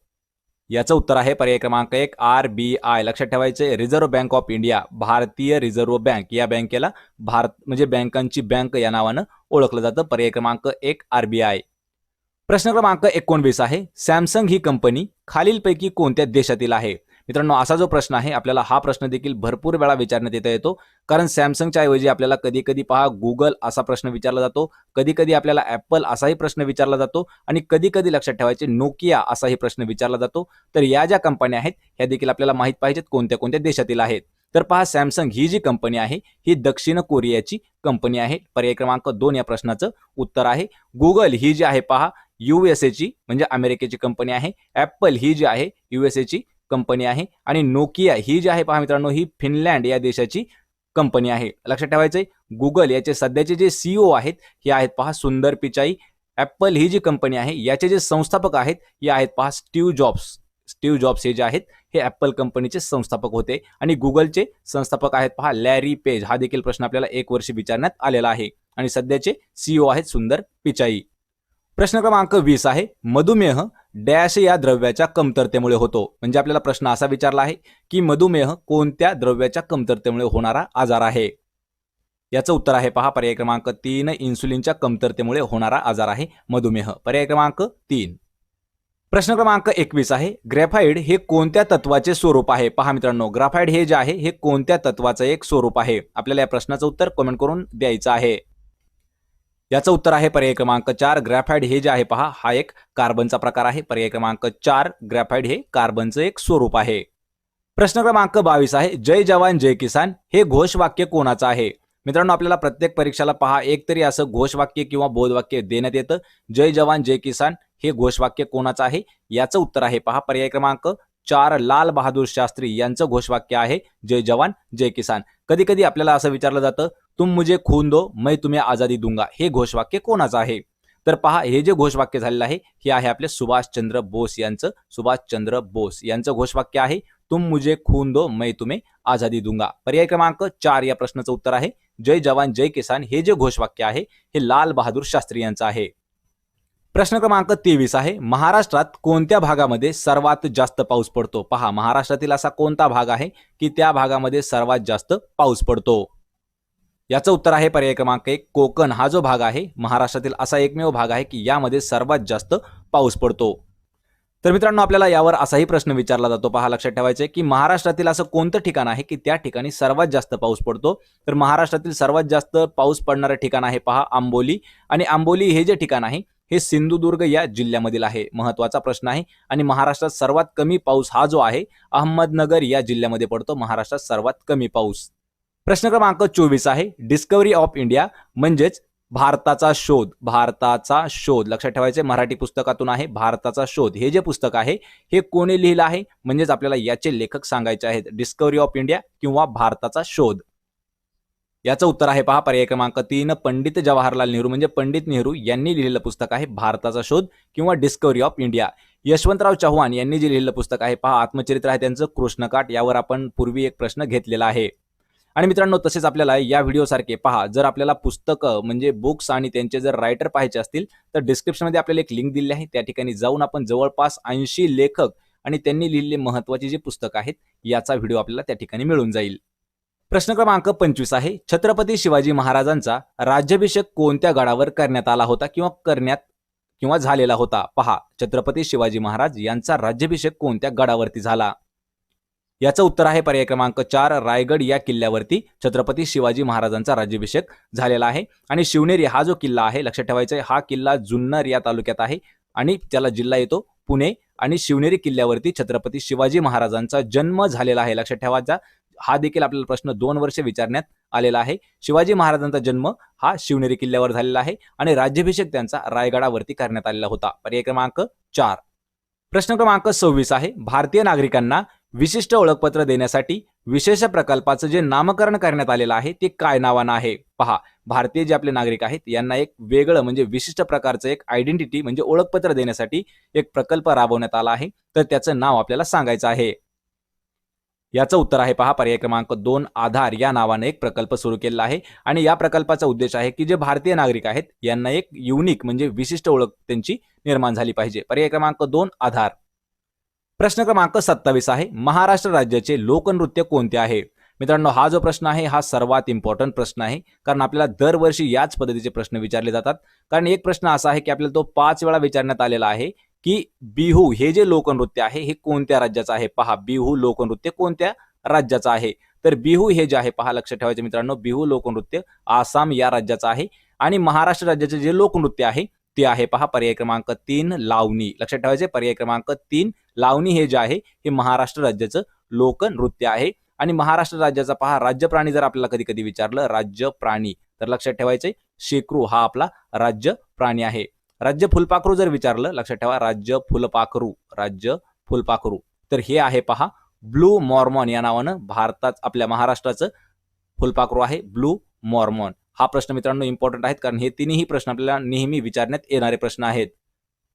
याचं उत्तर आहे पर्याय क्रमांक 1, RBI. लक्षात ठेवायचे, रिझर्व्ह बँक ऑफ इंडिया, भारतीय रिझर्व्ह बँक या बँकेला भारत म्हणजे बँकांची बँक या नावानं ओळखलं जातं. पर्याय क्रमांक 1, RBI. प्रश्न क्रमांक 19 आहे, सॅमसंग ही कंपनी खालीलपैकी कोणत्या देशातील आहे? मित्रांनो, असा जो प्रश्न आहे आपल्याला हा प्रश्न देखील भरपूर वेळा विचारण्यात येतो, कारण सॅमसंगच्या ऐवजी आपल्याला कधी कधी पहा गुगल असा प्रश्न विचारला जातो, कधी कधी आपल्याला ॲपल असाही प्रश्न विचारला जातो, आणि कधी कधी लक्षात ठेवायचे नोकिया असाही प्रश्न विचारला जातो. तर या ज्या कंपन्या आहेत ह्या देखील आपल्याला माहित पाहिजेत कोणत्या कोणत्या देशातील आहेत. तर पहा, सॅमसंग ही जी कंपनी आहे ही दक्षिण कोरियाची कंपनी आहे. पर्याय क्रमांक 2 या प्रश्नाचं उत्तर आहे. गुगल ही जी आहे पहा USA ची म्हणजे अमेरिकेची कंपनी आहे. ॲपल ही जी आहे USA ची कंपनी आहे. आणि नोकिया ही जी आहे पहा मित्रांनो ही फिनलँड या देशाची कंपनी आहे. लक्षात ठेवायचंय, गुगल याचे सध्याचे जे CEO आहेत हे आहेत पहा सुंदर पिचाई. ॲपल ही जी कंपनी आहे याचे जे संस्थापक आहेत हे आहेत पहा स्टीव्ह जॉब्स. स्टीव्ह जॉब्स हे जे आहेत हे ॲपल कंपनीचे संस्थापक होते. आणि गुगलचे संस्थापक आहेत पहा लॅरी पेज. हा देखील प्रश्न आपल्याला 1 वर्ष विचारण्यात आलेला आहे. आणि सध्याचे CEO आहेत सुंदर पिचाई. प्रश्न क्रमांक 20 आहे, मधुमेह डॅश या द्रव्याच्या कमतरतेमुळे होतो? म्हणजे आपल्याला प्रश्न असा विचारला आहे की मधुमेह कोणत्या द्रव्याच्या कमतरतेमुळे होणारा आजार आहे? याचं उत्तर आहे पहा पर्याय क्रमांक 3, इन्सुलिनच्या कमतरतेमुळे होणारा आजार आहे मधुमेह. पर्याय क्रमांक 3. प्रश्न क्रमांक 21 आहे, ग्रॅफाइट हे कोणत्या तत्वाचे स्वरूप आहे? पहा मित्रांनो, ग्रॅफाइट हे जे आहे हे कोणत्या तत्वाचं एक स्वरूप आहे? आपल्याला या प्रश्नाचं उत्तर कमेंट करून द्यायचं आहे. याचं उत्तर आहे पर्याय क्रमांक 4, ग्रॅफाइट हे जे आहे पहा हा एक कार्बनचा प्रकार आहे. पर्याय क्रमांक 4, ग्रॅफाइट हे कार्बनचं एक स्वरूप आहे. प्रश्न क्रमांक 22 आहे, जय जवान जय किसान हे घोषवाक्य कोणाचं आहे? मित्रांनो, आपल्याला प्रत्येक परीक्षेला पहा एक तरी असं घोषवाक्य किंवा बोधवाक्य देण्यात येतं. जय जवान जय किसान हे घोषवाक्य कोणाचं आहे? याचं उत्तर आहे पहा पर्याय क्रमांक 4, लाल बहादूर शास्त्री यांचं घोषवाक्य आहे जय जवान जय किसान. कधी कधी आपल्याला असं विचारलं जातं, तुम मुझे खून दो मैं तुम्हें आजादी दूंगा, हे घोषवाक्य कोणाचं आहे? तर पहा, हे जे घोषवाक्य झालेलं आहे हे आहे आपले सुभाषचंद्र बोस यांचं. सुभाषचंद्र बोस यांचं घोषवाक्य आहे तुम मुझे खून दो मैं तुम्हें आजादी दूंगा. पर्याय क्रमांक 4 या प्रश्नाचं उत्तर आहे जय जवान जय किसान. हे जे घोषवाक्य आहे हे लाल बहादूर शास्त्री यांचं आहे. प्रश्न क्रमांक 23 आहे, महाराष्ट्रात कोणत्या भागामध्ये सर्वात जास्त पाऊस पडतो? पहा, महाराष्ट्रातील असा कोणता भाग आहे की त्या भागामध्ये सर्वात जास्त पाऊस पडतो? याचं उत्तर आहे पर्याय क्रमांक 1, कोकण हा जो भाग आहे महाराष्ट्रातील असा एकमेव भाग आहे की यामध्ये सर्वात जास्त पाऊस पडतो. तर मित्रांनो, आपल्याला यावर असाही प्रश्न विचारला जातो. पहा, लक्षात ठेवायचं की महाराष्ट्रातील असं कोणतं ठिकाण आहे की त्या ठिकाणी सर्वात जास्त पाऊस पडतो? तर महाराष्ट्रातील सर्वात जास्त पाऊस पडणारं ठिकाण आहे पहा आंबोली. आणि आंबोली हे जे ठिकाण आहे हे सिंधुदुर्ग या जिल्ह्यामधील आहे. महत्वाचा प्रश्न आहे. आणि महाराष्ट्रात सर्वात कमी पाऊस हा जो आहे अहमदनगर या जिल्ह्यामध्ये पडतो. महाराष्ट्रात सर्वात कमी पाऊस. प्रश्न क्रमांक 24 आहे डिस्कव्हरी ऑफ इंडिया म्हणजेच भारताचा शोध. भारताचा शोध लक्षात ठेवायचे, मराठी पुस्तकातून आहे. भारताचा शोध हे जे पुस्तक आहे हे कोणी लिहिलं आहे म्हणजेच आपल्याला याचे लेखक सांगायचे आहेत. डिस्कव्हरी ऑफ इंडिया किंवा भारताचा शोध. याचं उत्तर आहे पहा पर्याय क्रमांक 3 पंडित जवाहरलाल नेहरू म्हणजे पंडित नेहरू यांनी लिहिलेलं पुस्तक आहे भारताचा शोध किंवा discovery of India. Yashwantrao Chavan यांनी जे लिहिलेलं पुस्तक आहे पहा आत्मचरित्र आहे त्यांचं कृष्णकाठ. यावर आपण पूर्वी एक प्रश्न घेतलेला आहे. आणि मित्रांनो तसेच आपल्याला या व्हिडिओसारखे पहा जर आपल्याला पुस्तकं म्हणजे बुक्स आणि त्यांचे जर रायटर पाहायचे असतील तर डिस्क्रिप्शनमध्ये आपल्याला एक लिंक दिली आहे. त्या ठिकाणी जाऊन आपण जवळपास 80 लेखक आणि त्यांनी लिहिलेली महत्त्वाची जी पुस्तकं आहेत याचा व्हिडिओ आपल्याला त्या ठिकाणी मिळून जाईल. प्रश्न क्रमांक 25 आहे छत्रपती शिवाजी महाराजांचा राज्याभिषेक कोणत्या गडावर करण्यात आला होता किंवा झालेला होता. पहा छत्रपती शिवाजी महाराज यांचा राज्याभिषेक कोणत्या गडावरती झाला. याचं उत्तर आहे पर्याय क्रमांक 4 रायगड या किल्ल्यावरती छत्रपती शिवाजी महाराजांचा राज्याभिषेक झालेला आहे. आणि शिवनेरी हा जो किल्ला आहे लक्षात ठेवायचा आहे, हा किल्ला जुन्नर या तालुक्यात आहे आणि त्याला जिल्हा येतो पुणे. आणि शिवनेरी किल्ल्यावरती छत्रपती शिवाजी महाराजांचा जन्म झालेला आहे. लक्षात ठेवायचा हा देखील आपल्याला प्रश्न 2 वर्ष विचारण्यात आलेला आहे. शिवाजी महाराजांचा जन्म हा शिवनेरी किल्ल्यावर झालेला आहे आणि राज्याभिषेक त्यांचा रायगडावरती करण्यात आलेला होता. पर्याय क्रमांक 4. प्रश्न क्रमांक 26 आहे भारतीय नागरिकांना विशिष्ट ओळखपत्र देण्यासाठी विशेष प्रकल्पाचं जे नामकरण करण्यात आलेलं आहे ते काय नावानं आहे. पहा भारतीय जे आपले नागरिक आहेत यांना एक वेगळं म्हणजे विशिष्ट प्रकारचं एक आयडेंटिटी म्हणजे ओळखपत्र देण्यासाठी एक प्रकल्प राबवण्यात आला आहे. तर त्याचं नाव आपल्याला सांगायचं आहे. याचं उत्तर आहे पहा पर्याय क्रमांक 2 आधार या नावाने एक प्रकल्प सुरू केलेला आहे. आणि या प्रकल्पाचा उद्देश आहे की जे भारतीय नागरिक आहेत यांना एक युनिक म्हणजे विशिष्ट ओळख त्यांची निर्माण झाली पाहिजे. पर्याय क्रमांक 2 आधार. प्रश्न क्रमांक 27 आहे महाराष्ट्र राज्याचे लोकनृत्य कोणते आहे. मित्रांनो हा जो प्रश्न आहे हा सर्वात इम्पॉर्टंट प्रश्न आहे कारण आपल्याला दरवर्षी याच पद्धतीचे प्रश्न विचारले जातात. कारण एक प्रश्न असा आहे की आपल्याला तो 5 वेळा विचारण्यात आलेला आहे की बिहू हे जे लोकनृत्य आहे हे कोणत्या राज्याचं आहे. पहा बिहू लोकनृत्य कोणत्या राज्याचं आहे. तर बिहू हे जे आहे पहा लक्षात ठेवायचे मित्रांनो बिहू लोकनृत्य आसाम या राज्याचं आहे. आणि महाराष्ट्र राज्याचे जे लोकनृत्य आहे ते आहे पहा पर्याय क्रमांक 3 लावणी. लक्षात ठेवायचे पर्याय क्रमांक 3 लावणी हे जे आहे हे महाराष्ट्र राज्याचं लोकनृत्य आहे. आणि महाराष्ट्र राज्याचा पहा राज्य प्राणी जर आपल्याला कधी कधी विचारलं राज्य प्राणी तर लक्षात ठेवायचे शेकरू हा आपला राज्य प्राणी आहे. राज्य फुलपाखरू जर विचारलं लक्षात ठेवा राज्य फुलपाखरू तर हे आहे पहा ब्लू मॉर्मॉन या नावानं भारतात आपल्या महाराष्ट्राचं फुलपाखरू आहे ब्लू मॉर्मॉन. हा प्रश्न मित्रांनो इम्पॉर्टंट आहेत कारण हे तिन्ही प्रश्न आपल्याला नेहमी विचारण्यात येणारे प्रश्न आहेत.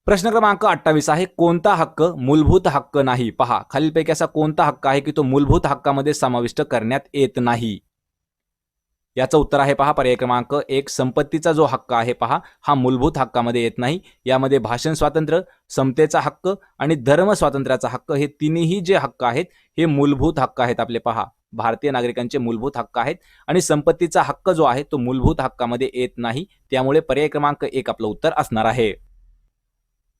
प्रश्न क्रमांक 28 आहे कोणता हक्क मूलभूत हक्क नाही. पहा खालीलपैकी असा कोणता हक्क आहे की तो मूलभूत हक्कामध्ये समाविष्ट करण्यात येत नाही. याचं उत्तर आहे पहा पर्याय क्रमांक 1 संपत्तीचा जो हक्क आहे पहा हा मूलभूत हक्कामध्ये येत नाही. यामध्ये भाषण स्वातंत्र्य समतेचा हक्क आणि धर्म स्वातंत्र्याचा हक्क हे तिन्ही जे हक्क आहेत हे मूलभूत हक्क आहेत आपले. पहा भारतीय नागरिकांचे मूलभूत हक्क आहेत आणि संपत्तीचा हक्क जो आहे तो मूलभूत हक्कामध्ये येत नाही. त्यामुळे पर्याय क्रमांक 1 आपलं उत्तर असणार आहे.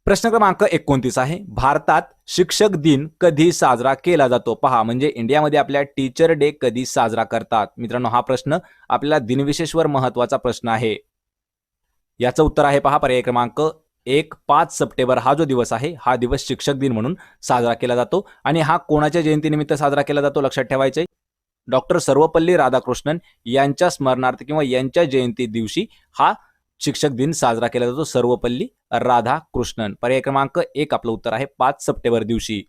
प्रश्न क्रमांक 29 आहे भारतात शिक्षक दिन कधी साजरा केला जातो. पहा म्हणजे इंडियामध्ये आपल्या टीचर डे कधी साजरा करतात. मित्रांनो हा प्रश्न आपल्याला दिनविशेषवर महत्वाचा प्रश्न आहे. याचं उत्तर आहे पहा पर्याय क्रमांक 1 5 सप्टेंबर हा जो दिवस आहे हा दिवस शिक्षक दिन म्हणून साजरा केला जातो. आणि हा कोणाच्या जयंतीनिमित्त साजरा केला जातो लक्षात ठेवायचे डॉक्टर सर्वपल्ली राधाकृष्णन यांच्या स्मरणार्थ किंवा यांच्या जयंती दिवशी हा शिक्षक दिन साजरा केला जातो. सर्वपल्ली राधाकृष्णन. पर्याय क्रमांक 1 आपलं उत्तर आहे 5 सप्टेंबर दिवशी.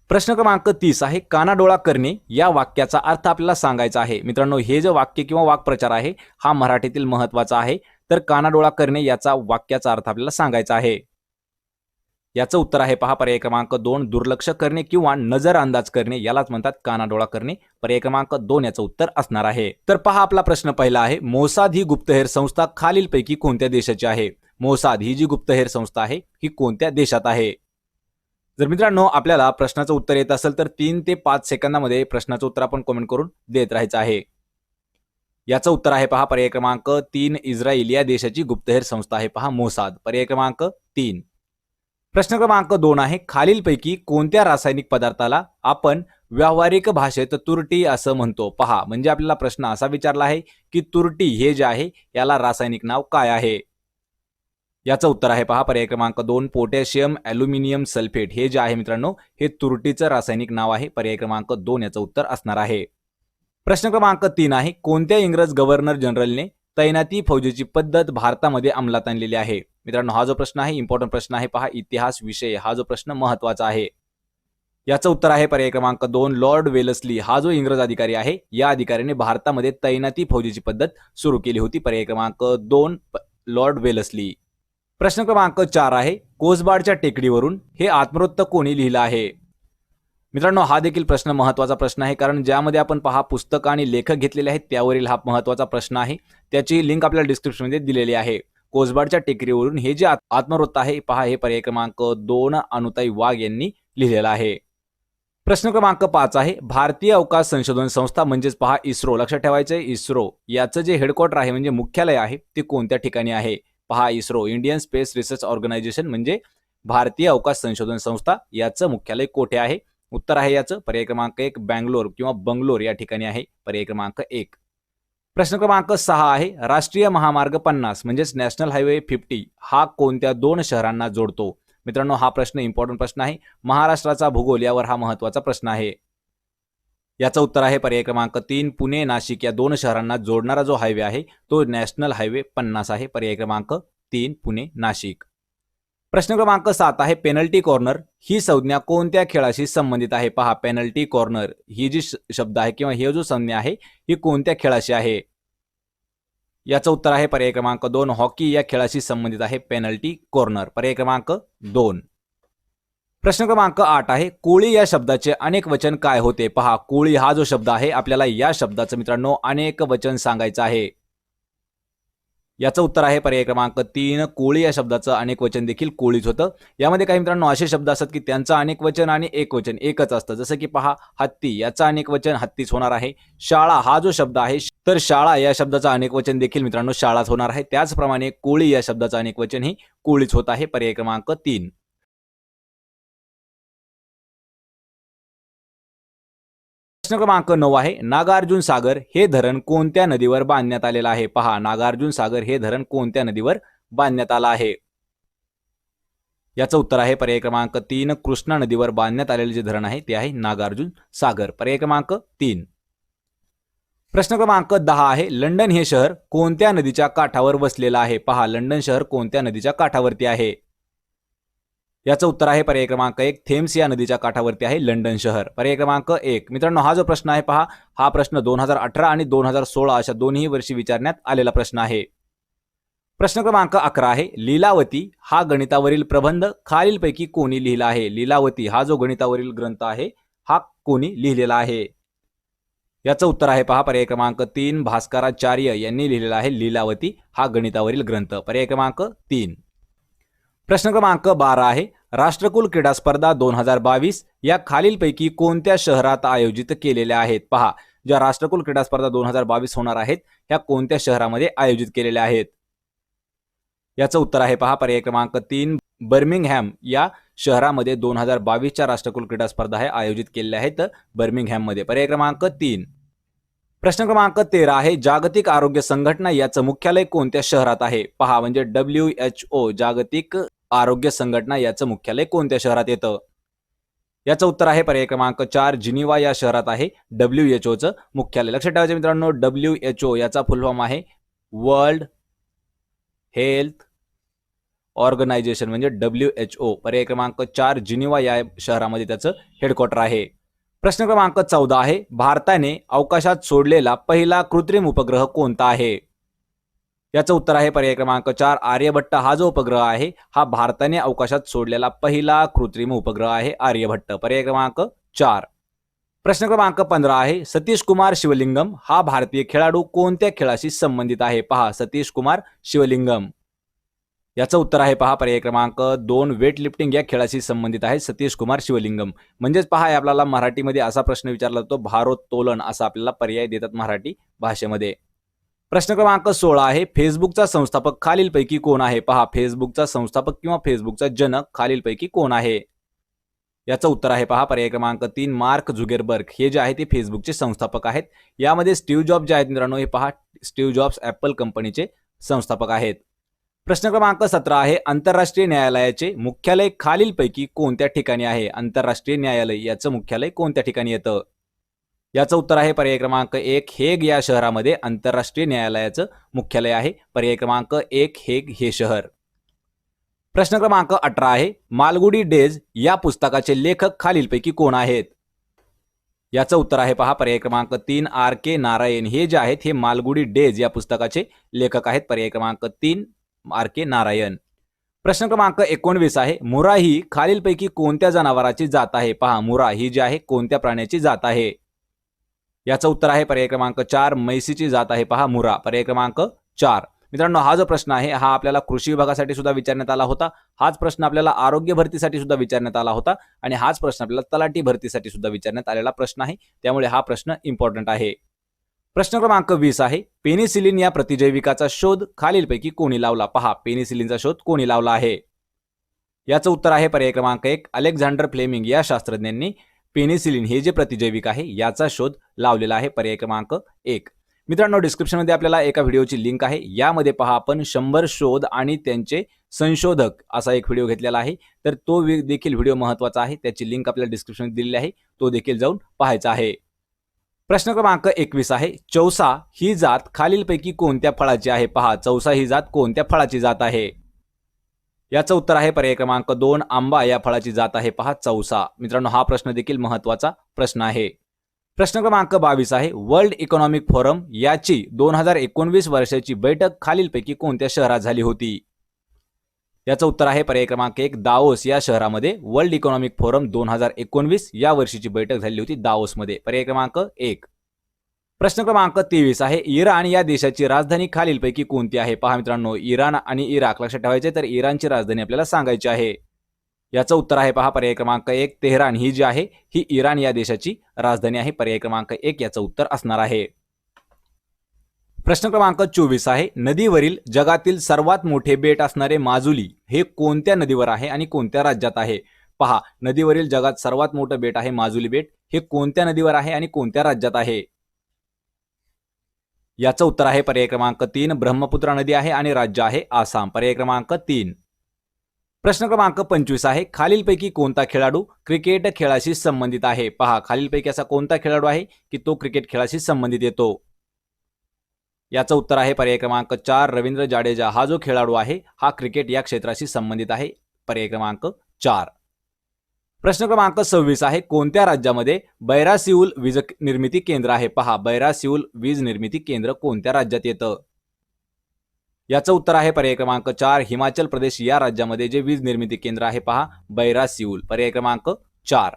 प्रश्न क्रमांक 30 आहे कानाडोळा करणे या वाक्याचा अर्थ आपल्याला सांगायचा आहे. मित्रांनो हे जे वाक्य किंवा वाक्प्रचार आहे हा मराठीतील महत्वाचा आहे. तर कानाडोळा करणे याचा वाक्याचा अर्थ आपल्याला सांगायचा आहे. याचं उत्तर आहे पहा पर्याय क्रमांक 2 दुर्लक्ष करणे किंवा नजर अंदाज करणे यालाच म्हणतात कानाडोळा करणे. पर्याय क्रमांक 2 याचं उत्तर असणार आहे. तर पहा आपला प्रश्न पहिला आहे मोसाद ही गुप्तहेर संस्था खालीलपैकी कोणत्या देशाची आहे. मोसाद ही जी गुप्तहेर संस्था आहे ही कोणत्या देशात आहे. जर मित्रांनो आपल्याला प्रश्नाचं उत्तर येत असेल तर 3 ते 5 सेकंदामध्ये प्रश्नाचं उत्तर आपण कमेंट करून देत राहायचं आहे. याचं उत्तर आहे पहा पर्याय क्रमांक 3 इस्रायल या देशाची गुप्तहेर संस्था आहे पहा मोसाद. पर्याय क्रमांक 3. प्रश्न क्रमांक 2 आहे खालीलपैकी कोणत्या रासायनिक पदार्थाला आपण व्यावहारिक भाषेत तुरटी असं म्हणतो. पहा म्हणजे आपल्याला प्रश्न असा विचारला आहे की तुरटी हे जे आहे याला रासायनिक नाव काय आहे. याचं उत्तर आहे पहा पर्याय क्रमांक 2 पोटॅशियम ॲल्युमिनियम सल्फेट हे जे आहे मित्रांनो हे तुरटीचं रासायनिक नाव आहे. पर्याय क्रमांक 2 याचं उत्तर असणार आहे. प्रश्न क्रमांक 3 आहे, कोणत्या इंग्रज गव्हर्नर जनरलने तैनाती फौजेची पद्धत भारतामध्ये अंमलात आणलेली आहे? मित्रांनो, हा जो प्रश्न आहे इम्पॉर्टंट प्रश्न आहे. पहा, इतिहास विषय हा जो प्रश्न महत्वाचा आहे. याचं उत्तर आहे पर्याय क्रमांक 2, लॉर्ड वेलस्ली. हा जो इंग्रज अधिकारी आहे, या अधिकाऱ्याने भारतामध्ये तैनाती फौजेची पद्धत सुरू केली होती. पर्याय क्रमांक 2, लॉर्ड वेलस्ली. प्रश्न क्रमांक 4 आहे, कोसबाडच्या टेकडीवरून हे आत्मवृत्त कोणी लिहिलं आहे? मित्रांनो, हा देखील प्रश्न महत्वाचा प्रश्न आहे, कारण ज्यामध्ये आपण पहा पुस्तक आणि लेखक घेतलेले आहेत त्यावरील हा महत्वाचा प्रश्न आहे. त्याची लिंक आपल्याला डिस्क्रिप्शनमध्ये दिलेली आहे. कोसबाडच्या टेकडीवरून हे जे आत्मवृत्त आहे, पहा, हे पर्याय क्रमांक 2 अनुताई वाघ यांनी लिहिलेलं आहे. प्रश्न क्रमांक 5 आहे, भारतीय अवकाश संशोधन संस्था म्हणजेच पहा इस्रो, लक्षात ठेवायचं आहे इस्रो याचं जे हेडक्वार्टर आहे म्हणजे मुख्यालय आहे ते कोणत्या ठिकाणी आहे? पहा, ISRO Indian space research organisation म्हणजे भारतीय अवकाश संशोधन संस्था याचं मुख्यालय कोठे आहे? उत्तर आहे याचं पर्याय क्रमांक 1, बँगलोर किंवा बंगलोर या ठिकाणी आहे. पर्याय क्रमांक 1. प्रश्न क्रमांक 6 आहे, राष्ट्रीय महामार्ग 50 म्हणजेच नॅशनल हायवे 50 हा कोणत्या 2 शहरांना जोडतो? मित्रांनो, हा प्रश्न इम्पॉर्टंट प्रश्न आहे. महाराष्ट्राचा भूगोल यावर हा महत्वाचा प्रश्न आहे. याचं उत्तर आहे पर्याय क्रमांक 3, पुणे नाशिक या 2 शहरांना जोडणारा जो हायवे आहे तो नॅशनल हायवे 50 आहे. पर्याय क्रमांक 3, पुणे नाशिक. प्रश्न क्रमांक 7 आहे, पेनल्टी कॉर्नर ही संज्ञा कोणत्या खेळाशी संबंधित आहे? पहा, पेनल्टी कॉर्नर ही जी शब्द आहे किंवा ही जो संज्ञा आहे ही कोणत्या खेळाशी आहे? याचं उत्तर आहे पर्याय क्रमांक 2, हॉकी या खेळाशी संबंधित आहे पेनल्टी कॉर्नर. पर्याय क्रमांक 2. प्रश्न क्रमांक 8 आहे, कोळी या शब्दाचे अनेक वचन काय होते? पहा, कोळी हा जो शब्द आहे आपल्याला या शब्दाचं मित्रांनो अनेक वचन सांगायचं आहे. याचं उत्तर आहे पर्याय क्रमांक 3, कोळी या शब्दाचं अनेक वचन देखील कोळीच होतं. यामध्ये काही मित्रांनो असे शब्द असतात की त्यांचं अनेक वचन आणि एक वचन एकच असतं. जसं की पहा, हत्ती याचं अनेक वचन हत्तीच होणार आहे. शाळा हा जो शब्द आहे तर शाळा या शब्दाचं अनेक वचन देखील मित्रांनो शाळाच होणार आहे. त्याचप्रमाणे कोळी या शब्दाचं अनेक वचन ही कोळीच होत आहे. पर्याय क्रमांक 3. प्रश्न क्रमांक 9 आहे, नागार्जुन सागर हे धरण कोणत्या नदीवर बांधण्यात आलेलं आहे? पहा, नागार्जुन सागर हे धरण कोणत्या नदीवर बांधण्यात आलं आहे? याचं उत्तर आहे पर्याय क्रमांक 3, कृष्णा नदीवर बांधण्यात आलेले जे धरण आहे ते आहे नागार्जुन सागर. पर्याय क्रमांक 3. प्रश्न क्रमांक 10 आहे, लंडन हे शहर कोणत्या नदीच्या काठावर वसलेलं आहे? पहा, लंडन शहर कोणत्या नदीच्या काठावरती आहे? याचं उत्तर आहे पर्याय क्रमांक 1, थेम्स या नदीच्या काठावरती आहे लंडन शहर. पर्याय क्रमांक 1. मित्रांनो, हा जो प्रश्न आहे पहा, हा प्रश्न 2018 आणि 2016 अशा दोन्ही वर्षी विचारण्यात आलेला प्रश्न आहे. प्रश्न क्रमांक 11 आहे, लीलावती हा गणितावरील प्रबंध खालीलपैकी कोणी लिहिला आहे? लीलावती हा जो गणितावरील ग्रंथ आहे हा कोणी लिहिलेला आहे? याचं उत्तर आहे पहा पर्याय क्रमांक 3, भास्कराचार्य यांनी लिहिलेला आहे लीलावती हा गणितावरील ग्रंथ. पर्याय क्रमांक 3. प्रश्न क्रमांक 12 आहे, राष्ट्रकुल क्रीडा स्पर्धा 2022 या खालीलपैकी कोणत्या शहरात आयोजित केलेल्या आहेत? पहा, ज्या राष्ट्रकुल क्रीडा स्पर्धा 2022 होणार आहेत ह्या कोणत्या शहरामध्ये आयोजित केलेल्या आहेत? याचं उत्तर आहे पहा पर्याय क्रमांक 3, बर्मिंगहॅम या शहरामध्ये 2022च्या राष्ट्रकुल क्रीडा स्पर्धा आहे आयोजित केलेल्या आहेत बर्मिंगहॅम मध्ये. पर्याय क्रमांक 3. प्रश्न क्रमांक 13 आहे, जागतिक आरोग्य संघटना याचं मुख्यालय कोणत्या शहरात आहे? पहा, म्हणजे WHO जागतिक आरोग्य संघटना याचं मुख्यालय कोणत्या शहरात येतं? याचं उत्तर आहे पर्याय क्रमांक 4, जिनिवा या शहरात आहे WHOचं मुख्यालय. लक्षात ठेवायचं मित्रांनो, WHO याचा फुल फॉर्म आहे वर्ल्ड हेल्थ ऑर्गनायझेशन म्हणजे WHO. पर्याय क्रमांक 4, जिनिवा या शहरामध्ये त्याचं हेडक्वार्टर आहे. प्रश्न क्रमांक 14 आहे, भारताने अवकाशात सोडलेला पहिला कृत्रिम उपग्रह कोणता आहे? याचं उत्तर आहे पर्याय क्रमांक 4, आर्यभट्ट हा जो उपग्रह आहे हा भारताने अवकाशात सोडलेला पहिला कृत्रिम उपग्रह आहे आर्यभट्ट. पर्याय क्रमांक 4. प्रश्न क्रमांक 15 आहे, सतीश कुमार शिवलिंगम हा भारतीय खेळाडू कोणत्या खेळाशी संबंधित आहे? पहा, सतीश कुमार शिवलिंगम याचं उत्तर आहे पहा पर्याय क्रमांक 2, वेट लिफ्टिंग या खेळाशी संबंधित आहे सतीश कुमार शिवलिंगम. म्हणजेच पहा, आपल्याला मराठीमध्ये असा प्रश्न विचारला जातो भारोत्तोलन असा आपल्याला पर्याय देतात मराठी भाषेमध्ये. प्रश्न क्रमांक 16 आहे, फेसबुकचा संस्थापक खालीलपैकी कोण आहे? पहा, फेसबुकचा संस्थापक किंवा फेसबुकचा जनक खालीलपैकी कोण आहे? याचं उत्तर आहे पहा पर्याय क्रमांक 3, मार्क झुकेरबर्ग हे जे आहे ते फेसबुकचे संस्थापक आहेत. यामध्ये स्टीव्ह जॉब्स जे आहेत मित्रांनो हे पहा, स्टीव्ह जॉब्स ॲपल कंपनीचे संस्थापक आहेत. प्रश्न क्रमांक 17 आहे, आंतरराष्ट्रीय न्यायालयाचे मुख्यालय खालीलपैकी कोणत्या ठिकाणी आहे? आंतरराष्ट्रीय न्यायालय याचं मुख्यालय कोणत्या ठिकाणी येतं? याचं उत्तर आहे पर्याय क्रमांक 1 हेग या शहरामध्ये आंतरराष्ट्रीय न्यायालयाचं मुख्यालय आहे. पर्याय क्रमांक 1 हेग हे शहर. प्रश्न क्रमांक 18 आहे मालगुडी डेज या पुस्तकाचे लेखक खालीलपैकी कोण आहेत? याचं उत्तर आहे पहा पर्याय क्रमांक 3 RK नारायण. हे जे आहेत हे मालगुडी डेज या पुस्तकाचे लेखक आहेत. पर्याय क्रमांक 3 RK नारायण. प्रश्न क्रमांक 19 आहे मुरा ही खालीलपैकी कोणत्या जनावराची जात आहे? पहा मुरा ही जी आहे कोणत्या प्राण्याची जात आहे? याचं उत्तर आहे पर्याय क्रमांक 4 म्हैसीची जात आहे पहा मुरा. पर्याय क्रमांक 4. मित्रांनो हा जो प्रश्न आहे हा आपल्याला कृषी विभागासाठी सुद्धा विचारण्यात आला होता. हाच प्रश्न आपल्याला आरोग्य भरतीसाठी सुद्धा विचारण्यात आला होता आणि हाच प्रश्न आपल्याला तलाठी भरतीसाठी सुद्धा विचारण्यात आलेला प्रश्न आहे. त्यामुळे हा प्रश्न इम्पॉर्टंट आहे. प्रश्न क्रमांक 20 आहे पेनिसिलिन या प्रतिजैविकाचा शोध खालीलपैकी कोणी लावला? पहा पेनिसिलिनचा शोध कोणी लावला आहे? याचं उत्तर आहे पर्याय क्रमांक 1 अलेक्झांडर फ्लेमिंग या शास्त्रज्ञांनी पेनिसिलिन हे जे प्रतिजैविक आहे याचा शोध लावलेला आहे. पर्याय क्रमांक 1. मित्रांनो डिस्क्रिप्शनमध्ये आपल्याला एका व्हिडिओची लिंक आहे. यामध्ये पहा आपण 100 शोध आणि त्यांचे संशोधक असा एक व्हिडिओ घेतलेला आहे. तर तो देखील व्हिडिओ महत्त्वाचा आहे. त्याची लिंक आपल्याला डिस्क्रिप्शनमध्ये दिलेली आहे. तो देखील जाऊन पाहायचा आहे. प्रश्न क्रमांक 21 आहे चौसा ही जात खालीलपैकी कोणत्या फळाची आहे? पहा चौसा ही जात कोणत्या फळाची जात आहे? याचं उत्तर आहे पर्याय क्रमांक 2 आंबा या फळाची जात आहे पहा चौसा. मित्रांनो हा प्रश्न देखील महत्त्वाचा प्रश्न आहे. प्रश्न क्रमांक 22 आहे वर्ल्ड इकॉनॉमिक फोरम याची 2019 वर्षाची बैठक खालीलपैकी कोणत्या शहरात झाली होती? याचं उत्तर आहे पर्याय क्रमांक 1 दाओस या शहरामध्ये वर्ल्ड इकॉनॉमिक फोरम 2019 या वर्षीची बैठक झाली होती दाओसमध्ये. पर्याय क्रमांक 1. प्रश्न क्रमांक 23 आहे इराण या देशाची राजधानी खालीलपैकी कोणती आहे? पहा मित्रांनो इराण आणि इराक लक्षात ठेवायचे. तर इराणची राजधानी आपल्याला सांगायची आहे. याचं उत्तर आहे पहा पर्याय क्रमांक 1 तेहरान ही जी आहे ही इराण या देशाची राजधानी आहे. पर्याय क्रमांक 1 याचं उत्तर असणार आहे. प्रश्न क्रमांक 24 आहे नदीवरील जगातील सर्वात मोठे बेट असणारे माजुली हे कोणत्या नदीवर आहे आणि कोणत्या राज्यात आहे? पहा नदीवरील जगात सर्वात मोठं बेट आहे माजुली बेट. हे कोणत्या नदीवर आहे आणि कोणत्या राज्यात आहे? याचं उत्तर आहे पर्याय क्रमांक 3 ब्रह्मपुत्रा नदी आहे आणि राज्य आहे आसाम. पर्याय क्रमांक 3. प्रश्न क्रमांक 25 आहे खालीलपैकी कोणता खेळाडू क्रिकेट खेळाशी संबंधित आहे? पहा खालीलपैकी असा कोणता खेळाडू आहे की तो क्रिकेट खेळाशी संबंधित येतो? याचं उत्तर आहे पर्याय क्रमांक 4 रवींद्र जाडेजा. हा जो खेळाडू आहे हा क्रिकेट या क्षेत्राशी संबंधित आहे. पर्याय क्रमांक 4. प्रश्न क्रमांक 26 आहे कोणत्या राज्यामध्ये बैरासिउल वीज निर्मिती केंद्र आहे? पहा बैरासिउल वीज निर्मिती केंद्र कोणत्या राज्यात येतं? याचं उत्तर आहे पर्याय क्रमांक 4 हिमाचल प्रदेश या राज्यामध्ये जे वीज निर्मिती केंद्र आहे पहा बैरासिउल. पर्याय क्रमांक 4.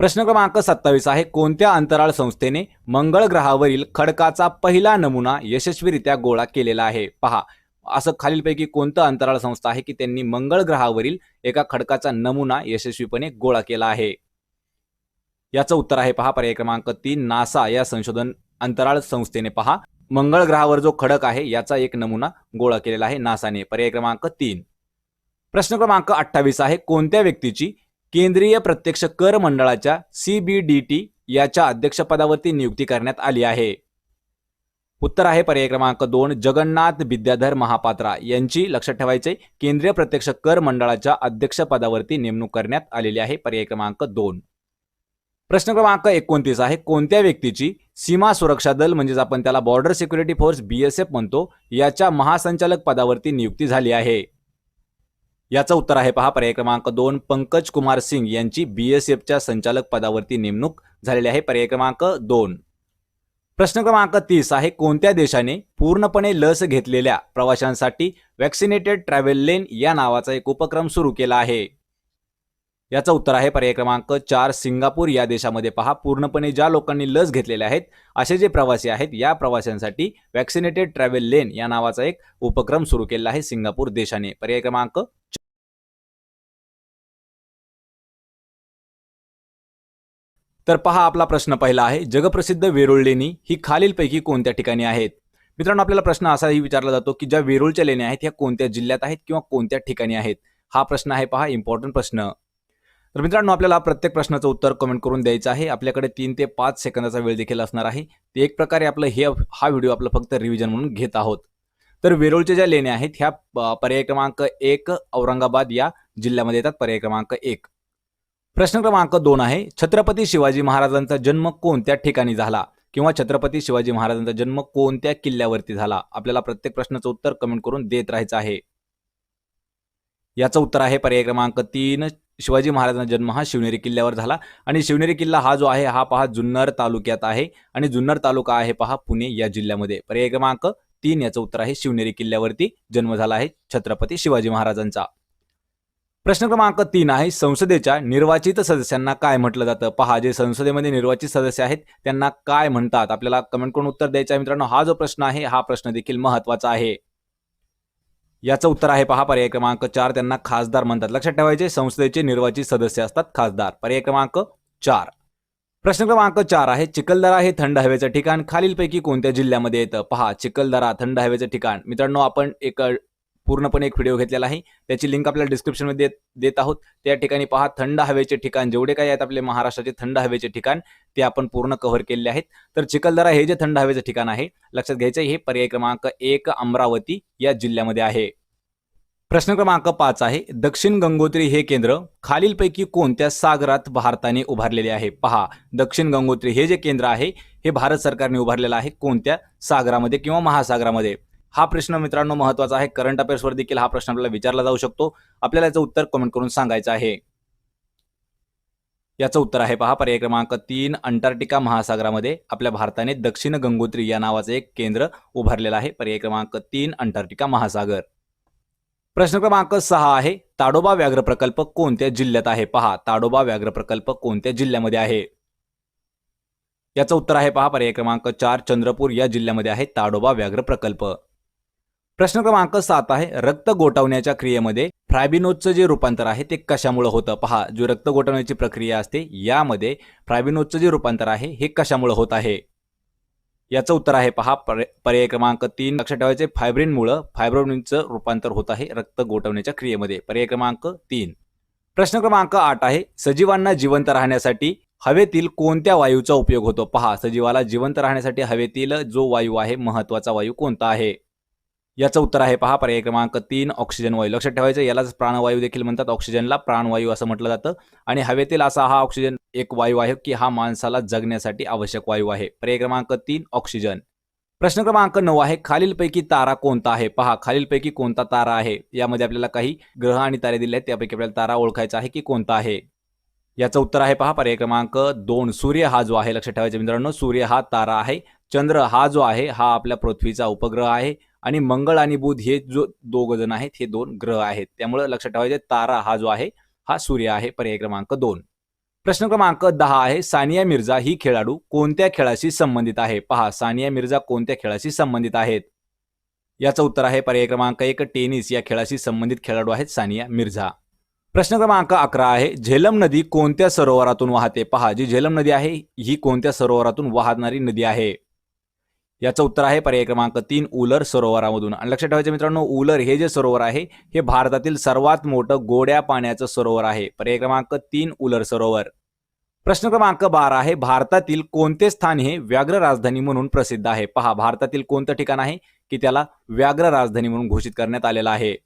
प्रश्न क्रमांक 27 आहे कोणत्या अंतराळ संस्थेने मंगळ ग्रहावरील खडकाचा पहिला नमुना यशस्वीरित्या गोळा केलेला आहे? पहा असं खालीलपैकी कोणतं अंतराळ संस्था आहे की त्यांनी मंगळ ग्रहावरील एका खडकाचा नमुना यशस्वीपणे गोळा केला आहे? याचं उत्तर आहे पहा पर्याय क्रमांक 3 नासा या संशोधन अंतराळ संस्थेने पहा मंगळ ग्रहावर जो खडक आहे याचा एक नमुना गोळा केलेला आहे नासाने. पर्याय क्रमांक 3. प्रश्न क्रमांक 28 आहे कोणत्या व्यक्तीची केंद्रीय प्रत्यक्ष कर मंडळाच्या CBDT याच्या अध्यक्षपदावरती नियुक्ती करण्यात आली आहे? उत्तर आहे पर्याय क्रमांक 2 जगन्नाथ विद्याधर महापात्रा यांची लक्षात ठेवायचे केंद्रीय प्रत्यक्ष कर मंडळाच्या अध्यक्षपदावरती नेमणूक करण्यात आलेली आहे. पर्याय क्रमांक 2. प्रश्न क्रमांक 29 आहे कोणत्या व्यक्तीची सीमा सुरक्षा दल म्हणजेच आपण त्याला बॉर्डर सिक्युरिटी फोर्स BSF म्हणतो याच्या महासंचालक पदावरती नियुक्ती झाली आहे? याचं उत्तर आहे पहा पर्याय क्रमांक 2 पंकज कुमार सिंग यांची BSFच्या संचालक पदावरती नेमणूक झालेली आहे. पर्याय क्रमांक 2. प्रश्न क्रमांक 30 आहे कोणत्या देशाने पूर्णपणे लस घेतलेल्या प्रवाशांसाठी वॅक्सिनेटेड ट्रॅव्हल लेन या नावाचा एक उपक्रम सुरू केला आहे? याचं उत्तर आहे पर्याय क्रमांक 4 सिंगापूर या देशामध्ये पहा पूर्णपणे ज्या लोकांनी लस घेतलेले आहेत असे जे प्रवासी आहेत या प्रवाशांसाठी वॅक्सिनेटेड ट्रॅव्हल लेन या नावाचा एक उपक्रम सुरू केला आहे सिंगापूर देशाने. पर्याय क्रमांक 4. तर पहा आपला प्रश्न पहिला आहे जगप्रसिद्ध वेरूळ लेणी ही खालीलपैकी कोणत्या ठिकाणी आहेत? मित्रांनो आपल्याला प्रश्न असाही विचारला जातो की ज्या वेरूळच्या लेण्या आहेत ह्या कोणत्या जिल्ह्यात आहेत किंवा कोणत्या ठिकाणी आहेत? हा प्रश्न आहे पहा इम्पॉर्टंट प्रश्न. तर मित्रांनो आपल्याला प्रत्येक प्रश्नाचं उत्तर कमेंट करून द्यायचं आहे. आपल्याकडे 3 ते 5 सेकंदाचा वेळ देखील असणार आहे. ते एक प्रकारे आपलं हा व्हिडिओ आपलं फक्त रिव्हिजन म्हणून घेत आहोत. तर वेरूळच्या ज्या लेण्या आहेत ह्या पर्याय क्रमांक 1 औरंगाबाद या जिल्ह्यामध्ये येतात. पर्याय क्रमांक 1. प्रश्न क्रमांक 2 आहे, छत्रपती शिवाजी महाराजांचा जन्म कोणत्या ठिकाणी झाला किंवा छत्रपती शिवाजी महाराजांचा जन्म कोणत्या किल्ल्यावरती झाला? आपल्याला प्रत्येक प्रश्नाचं उत्तर कमेंट करून देत राहायचं आहे. याचं उत्तर आहे पर्याय क्रमांक 3, शिवाजी महाराजांचा जन्म हा शिवनेरी किल्ल्यावर झाला आणि शिवनेरी किल्ला हा जो आहे हा पहा जुन्नर तालुक्यात आहे आणि जुन्नर तालुका आहे पहा पुणे या जिल्ह्यामध्ये. पर्याय क्रमांक 3 याचं उत्तर आहे शिवनेरी किल्ल्यावरती जन्म झाला आहे छत्रपती शिवाजी महाराजांचा. प्रश्न क्रमांक 3 आहे, संसदेच्या निर्वाचित सदस्यांना काय म्हटलं जातं? पहा, जे संसदेमध्ये निर्वाचित सदस्य आहेत त्यांना काय म्हणतात? आपल्याला कमेंट करून उत्तर द्यायचं आहे मित्रांनो. हा जो प्रश्न आहे हा प्रश्न देखील महत्त्वाचा आहे. याचं उत्तर आहे पहा पर्याय क्रमांक 4, त्यांना खासदार म्हणतात. लक्षात ठेवायचे, संसदेचे निर्वाचित सदस्य असतात खासदार. पर्याय क्रमांक 4. प्रश्न क्रमांक 4 आहे, चिखलदरा हे थंड हवेचं ठिकाण खालीलपैकी कोणत्या जिल्ह्यामध्ये येतं? पहा, चिखलदरा थंड हवेचं ठिकाण. मित्रांनो, आपण पूर्णपणे एक व्हिडिओ घेतलेला आहे, त्याची लिंक आपल्याला डिस्क्रिप्शनमध्ये देत आहोत. त्या ठिकाणी पहा, थंड हवेचे ठिकाण जेवढे काही आहेत आपले महाराष्ट्राचे थंड हवेचे ठिकाण ते आपण पूर्ण कव्हर केलेले आहेत. तर चिखलदरा हे जे थंड हवेचं ठिकाण आहे, लक्षात घ्यायचं, हे पर्याय क्रमांक 1 अमरावती या जिल्ह्यामध्ये आहे. प्रश्न क्रमांक 5 आहे, दक्षिण गंगोत्री हे केंद्र खालीलपैकी कोणत्या सागरात भारताने उभारलेले आहे? पहा, दक्षिण गंगोत्री हे जे केंद्र आहे हे भारत सरकारने उभारलेलं आहे. कोणत्या सागरामध्ये किंवा महासागरामध्ये? हा प्रश्न मित्रांनो महत्त्वाचा आहे. करंट अफेअर्सवर देखील हा प्रश्न आपल्याला विचारला जाऊ शकतो. आपल्याला याचं उत्तर कमेंट करून सांगायचं आहे. याचं उत्तर आहे पहा पर्याय क्रमांक 3, अंटार्क्टिका महासागरामध्ये आपल्या भारताने दक्षिण गंगोत्री या नावाचं एक केंद्र उभारलेलं आहे. पर्याय क्रमांक 3, अंटार्क्टिका महासागर. प्रश्न क्रमांक 6 आहे, ताडोबा व्याघ्र प्रकल्प कोणत्या जिल्ह्यात आहे? पहा, ताडोबा व्याघ्र प्रकल्प कोणत्या जिल्ह्यामध्ये आहे? याचं उत्तर आहे पहा पर्याय क्रमांक 4, चंद्रपूर या जिल्ह्यामध्ये आहे ताडोबा व्याघ्र प्रकल्प. प्रश्न क्रमांक 7 आहे, रक्त गोठवण्याच्या क्रियेमध्ये फ्रायबिनोजचं जे रूपांतर आहे ते कशामुळे होतं? पहा, जो रक्त गोठवण्याची प्रक्रिया असते यामध्ये फ्रायबिनोजचं जे रूपांतर आहे हे कशामुळे होत आहे? याचं उत्तर आहे पहा पर्याय क्रमांक 3, लक्षात ठेवायचे, फायब्रोनिनचं रूपांतर होत आहे रक्त गोठवण्याच्या क्रियेमध्ये. पर्याय क्रमांक 3. प्रश्न क्रमांक 8 आहे, सजीवांना जिवंत राहण्यासाठी हवेतील कोणत्या वायूचा उपयोग होतो? पहा, सजीवाला जिवंत राहण्यासाठी हवेतील जो वायू आहे महत्त्वाचा वायू कोणता आहे? याचं उत्तर आहे पहा पर्याय क्रमांक 3, ऑक्सिजन वायू. लक्षात ठेवायचं, यालाच प्राणवायू देखील म्हणतात. ऑक्सिजनला प्राणवायू असं म्हटलं जातं आणि हवेतील असा हा ऑक्सिजन एक वायू आहे की हा माणसाला जगण्यासाठी आवश्यक वायू आहे. पर्याय क्रमांक 3, ऑक्सिजन. प्रश्न क्रमांक 9 आहे, खालीलपैकी तारा कोणता आहे? पहा, खालीलपैकी कोणता तारा आहे? यामध्ये आपल्याला काही ग्रह आणि तारे दिले आहेत, त्यापैकी आपल्याला तारा ओळखायचा आहे की कोणता आहे? याचं उत्तर आहे पहा पर्याय क्रमांक 2, सूर्य हा जो आहे. लक्षात ठेवायचं मित्रांनो, सूर्य हा तारा आहे. चंद्र हा जो आहे हा आपल्या पृथ्वीचा उपग्रह आहे आणि मंगळ आणि बुध हे जो दोघ जण आहेत हे 2 ग्रह आहेत. त्यामुळे लक्षात ठेवायचे, तारा हा जो आहे हा सूर्य आहे. पर्याय क्रमांक 2. प्रश्न क्रमांक 10 आहे, सानिया मिर्झा ही खेळाडू कोणत्या खेळाशी संबंधित आहे? पहा, सानिया मिर्झा कोणत्या खेळाशी संबंधित आहेत? याचं उत्तर आहे पर्याय क्रमांक 1, टेनिस या खेळाशी संबंधित खेळाडू आहेत सानिया मिर्झा. प्रश्न क्रमांक 11 आहे, झेलम नदी कोणत्या सरोवरातून वाहते? पहा, जी झेलम नदी आहे ही कोणत्या सरोवरातून वाहणारी नदी आहे? याचं उत्तर आहे पर्याय क्रमांक 3, उलर सरोवरामधून. आणि लक्षात ठेवायचं मित्रांनो, उलर हे जे सरोवर आहे हे भारतातील सर्वात मोठं गोड्या पाण्याचं सरोवर आहे. पर्याय क्रमांक 3, उलर सरोवर. प्रश्न क्रमांक 12 आहे, भारतातील कोणते स्थान हे व्याघ्र राजधानी म्हणून प्रसिद्ध आहे? पहा, भारतातील कोणतं ठिकाण आहे की त्याला व्याघ्र राजधानी म्हणून घोषित करण्यात आलेलं आहे?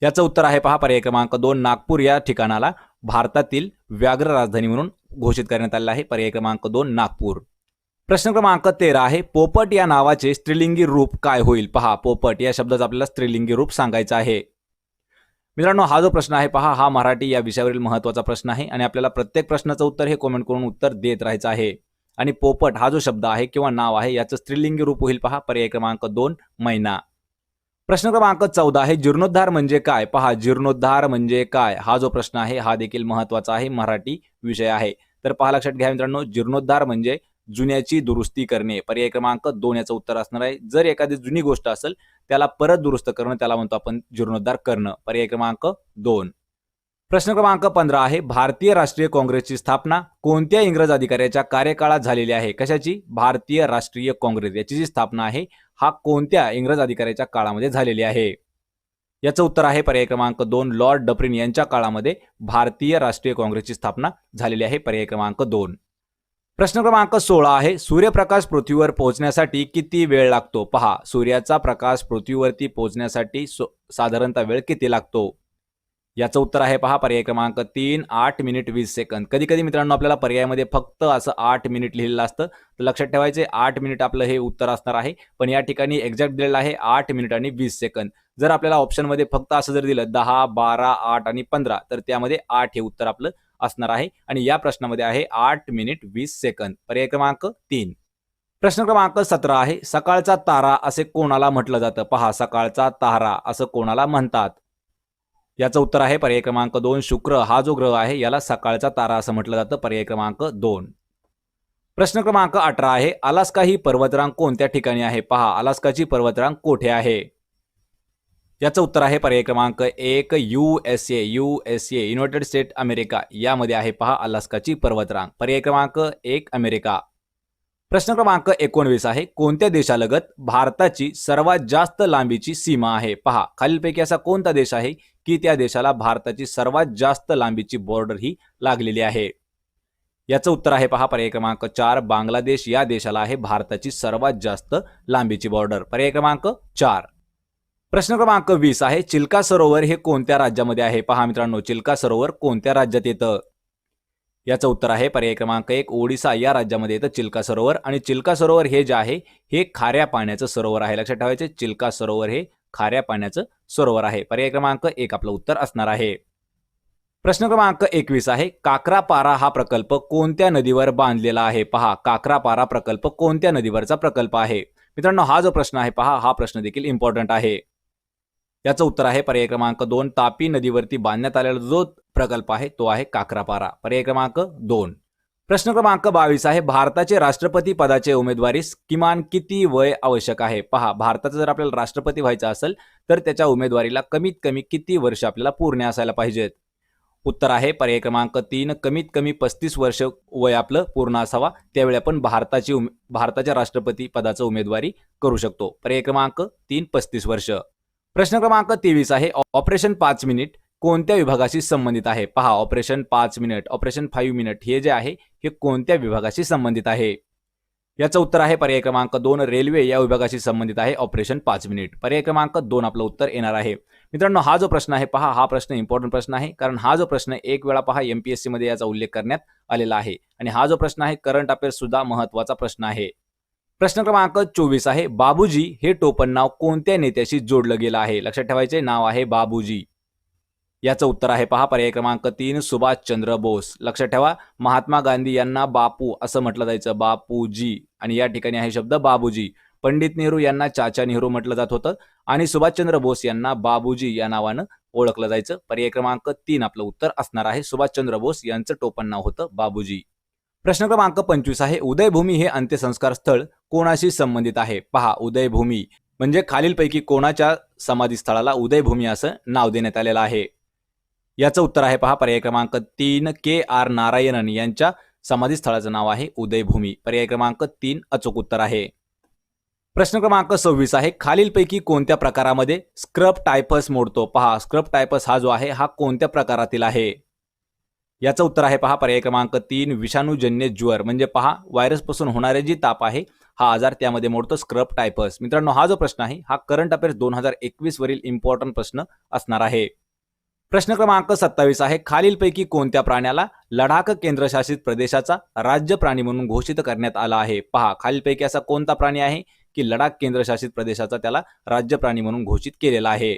याचं उत्तर आहे पहा पर्याय क्रमांक 2, नागपूर या ठिकाणाला भारतातील व्याघ्र राजधानी म्हणून घोषित करण्यात आलेलं आहे. पर्याय क्रमांक 2, नागपूर. प्रश्न क्रमांक 13 आहे, पोपट या नावाचे स्त्रीलिंगी रूप काय होईल? पहा, पोपट या शब्दाचं आपल्याला स्त्रीलिंगी रूप सांगायचं आहे. मित्रांनो, हा जो प्रश्न आहे पहा, हा मराठी या विषयावरील महत्त्वाचा प्रश्न आहे आणि आपल्याला प्रत्येक प्रश्नाचं उत्तर हे कमेंट करून उत्तर देत राहायचं आहे. आणि पोपट हा जो शब्द आहे किंवा नाव आहे याचं स्त्रीलिंगी रूप होईल पहा पर्याय क्रमांक 2, मैना. प्रश्न क्रमांक 14 आहे, जीर्णोद्धार म्हणजे काय? पहा, जीर्णोद्धार म्हणजे काय हा जो प्रश्न आहे हा देखील महत्त्वाचा आहे, मराठी विषय आहे. तर पहा, लक्षात घ्या मित्रांनो, जीर्णोद्धार म्हणजे जुन्याची दुरुस्ती करणे. पर्याय क्रमांक 2 याचं उत्तर असणार आहे. जर एखादी जुनी गोष्ट असेल त्याला परत दुरुस्त करणं त्याला म्हणतो आपण जीर्णोद्धार करणं. पर्याय क्रमांक 2. प्रश्न क्रमांक 15 आहे, भारतीय राष्ट्रीय काँग्रेसची स्थापना कोणत्या इंग्रज अधिकाऱ्याच्या कार्यकाळात झालेली आहे? कशाची? भारतीय राष्ट्रीय काँग्रेस याची जी स्थापना आहे हा कोणत्या इंग्रज अधिकाऱ्याच्या काळामध्ये झालेली आहे? याचं उत्तर आहे पर्याय क्रमांक 2, लॉर्ड डफरिन यांच्या काळामध्ये भारतीय राष्ट्रीय काँग्रेसची स्थापना झालेली आहे. पर्याय क्रमांक 2. प्रश्न क्रमांक 16 आहे, सूर्यप्रकाश पृथ्वीवर पोहोचण्यासाठी किती वेळ लागतो? पहा, सूर्याचा प्रकाश पृथ्वीवरती पोहोचण्यासाठी साधारणतः वेळ किती लागतो? याचं उत्तर आहे पहा पर्याय क्रमांक 3 8 मिनिट 20 सेकंद. कधी कधी मित्रांनो आपल्याला पर्यायामध्ये फक्त असं 8 मिनिट लिहिलेलं असतं, तर लक्षात ठेवायचे 8 मिनिट आपलं हे उत्तर असणार आहे, पण या ठिकाणी एक्झॅक्ट दिलेलं आहे 8 मिनिट आणि 20 सेकंद. जर आपल्याला ऑप्शनमध्ये फक्त असं जर दिलं 10 12 8 आणि 15 तर त्यामध्ये 8 हे उत्तर आपलं असणार आहे आणि या प्रश्नामध्ये आहे 8 मिनिट 20 सेकंद. पर्याय क्रमांक 3. प्रश्न क्रमांक 17 आहे, सकाळचा तारा असे कोणाला म्हटलं जातं? पहा, सकाळचा तारा असं कोणाला म्हणतात? याचं उत्तर आहे पर्याय क्रमांक 2 शुक्र हा जो ग्रह आहे याला सकाळचा तारा असं म्हटलं जातं. पर्याय क्रमांक 2. प्रश्न क्रमांक 18 आहे, अलास्का ही पर्वतरांग कोणत्या ठिकाणी आहे? पहा, अलास्काची पर्वतरांग कोठे आहे? याचं उत्तर आहे पर्याय क्रमांक 1 USA युनायटेड स्टेट अमेरिका यामध्ये आहे पहा अलास्काची पर्वतरांग. पर्याय क्रमांक 1 अमेरिका. प्रश्न क्रमांक 19 आहे, कोणत्या देशालगत भारताची सर्वात जास्त लांबीची सीमा आहे? पहा, खालीलपैकी असा कोणता देश आहे की त्या देशाला भारताची सर्वात जास्त लांबीची बॉर्डर ही लागलेली आहे? याचं उत्तर आहे पहा पर्याय क्रमांक 4 बांगलादेश या देशाला आहे भारताची सर्वात जास्त लांबीची बॉर्डर. पर्याय क्रमांक 4. प्रश्न क्रमांक 20 आहे, चिल्का सरोवर हे कोणत्या राज्यामध्ये आहे? पहा मित्रांनो, चिल्का सरोवर कोणत्या राज्यात येतं? याचं उत्तर आहे पर्याय क्रमांक 1 ओडिसा या राज्यामध्ये येतं चिल्का सरोवर. आणि चिल्का सरोवर हे जे आहे हे खाऱ्या पाण्याचं सरोवर आहे. लक्षात ठेवायचे, चिल्का सरोवर हे खाऱ्या पाण्याचं सरोवर आहे. पर्याय क्रमांक 1 आपलं उत्तर असणार आहे. प्रश्न क्रमांक 21 आहे, काक्रापारा हा प्रकल्प कोणत्या नदीवर बांधलेला आहे? पहा, काक्रापारा प्रकल्प कोणत्या नदीवरचा प्रकल्प आहे? मित्रांनो, हा जो प्रश्न आहे पहा, हा प्रश्न देखील इम्पॉर्टंट आहे. याचं उत्तर आहे पर्याय क्रमांक 2 तापी नदीवरती बांधण्यात आलेला जो प्रकल्प आहे तो आहे काक्रापारा. पर्याय क्रमांक 2. प्रश्न क्रमांक 22 आहे, भारताचे राष्ट्रपती पदाचे उमेदवारीस किमान किती वय आवश्यक आहे? पहा, भारताचं जर आपल्याला राष्ट्रपती व्हायचं असेल तर त्याच्या उमेदवारीला कमीत कमी किती वर्ष आपल्याला पूर्ण असायला पाहिजेत? उत्तर आहे पर्याय क्रमांक 3 कमीत कमी 35 वर्ष वय आपलं पूर्ण असावा, त्यावेळी आपण भारताच्या राष्ट्रपती पदाचं उमेदवारी करू शकतो. पर्याय क्रमांक 3 35 वर्ष. प्रश्न क्रमांक 23 आहे, ऑपरेशन 5 मिनिट कोणत्या विभागाशी संबंधित आहे? पहा, ऑपरेशन 5 मिनिट ऑपरेशन 5 मिनिट हे जे आहे हे कोणत्या विभागाशी संबंधित आहे? याचं उत्तर आहे पर्याय क्रमांक 2 रेल्वे या विभागाशी संबंधित आहे ऑपरेशन 5 मिनिट. पर्याय क्रमांक 2 आपलं उत्तर येणार आहे. मित्रांनो, हा जो प्रश्न आहे पहा, हा प्रश्न इम्पॉर्टंट प्रश्न आहे, कारण हा जो प्रश्न एक वेळा पहा MPSC मध्ये याचा उल्लेख करण्यात आलेला आहे आणि हा जो प्रश्न आहे करंट अफेअर्स सुद्धा महत्त्वाचा प्रश्न आहे. प्रश्न क्रमांक 24 आहे, बाबूजी हे टोपण नाव कोणत्या नेत्याशी जोडलं गेलं आहे? लक्षात ठेवायचे, नाव आहे बाबूजी. याचं उत्तर आहे पहा पर्याय क्रमांक 3 सुभाषचंद्र बोस. लक्षात ठेवा, महात्मा गांधी यांना बापू असं म्हटलं जायचं, बापूजी, आणि या ठिकाणी आहे शब्द बाबूजी. पंडित नेहरू यांना चाचा नेहरू म्हटलं जात होतं आणि सुभाषचंद्र बोस यांना बाबूजी या नावानं ओळखलं जायचं. पर्याय क्रमांक 3 आपलं उत्तर असणार आहे. सुभाषचंद्र बोस यांचं टोपण नाव होतं बाबूजी. प्रश्न क्रमांक 25 आहे, उदयभूमी हे अंत्यसंस्कार स्थळ कोणाशी संबंधित आहे? पहा, उदयभूमी म्हणजे खालीलपैकी कोणाच्या समाधीस्थळाला उदयभूमी असं नाव देण्यात आलेलं आहे? याचं उत्तर आहे पहा पर्याय क्रमांक 3 KR नारायणन यांच्या समाधीस्थळाचं नाव आहे उदयभूमी. पर्याय क्रमांक 3 अचूक उत्तर आहे. प्रश्न क्रमांक 26 आहे, खालीलपैकी कोणत्या प्रकारामध्ये स्क्रब टायपस मोडतो? पहा, स्क्रब टायपस हा जो आहे हा कोणत्या प्रकारातील आहे? याचं उत्तर आहे पहा पर्याय क्रमांक 3 विषाणूजन्य ज्वर म्हणजे पहा व्हायरसपासून होणारे जी ताप आहे हा आजार त्यामध्ये मोडतो स्क्रब टायपस. मित्रांनो, हा जो प्रश्न आहे हा करंट अफेअर्स 2021 वरील इम्पॉर्टंट प्रश्न असणार आहे. प्रश्न क्रमांक 27 आहे, खालीलपैकी कोणत्या प्राण्याला लडाख केंद्रशासित प्रदेशाचा राज्य प्राणी म्हणून घोषित करण्यात आला आहे? पहा, खालीलपैकी असा कोणता प्राणी आहे की लडाख केंद्रशासित प्रदेशाचा त्याला राज्य प्राणी म्हणून घोषित केलेला आहे?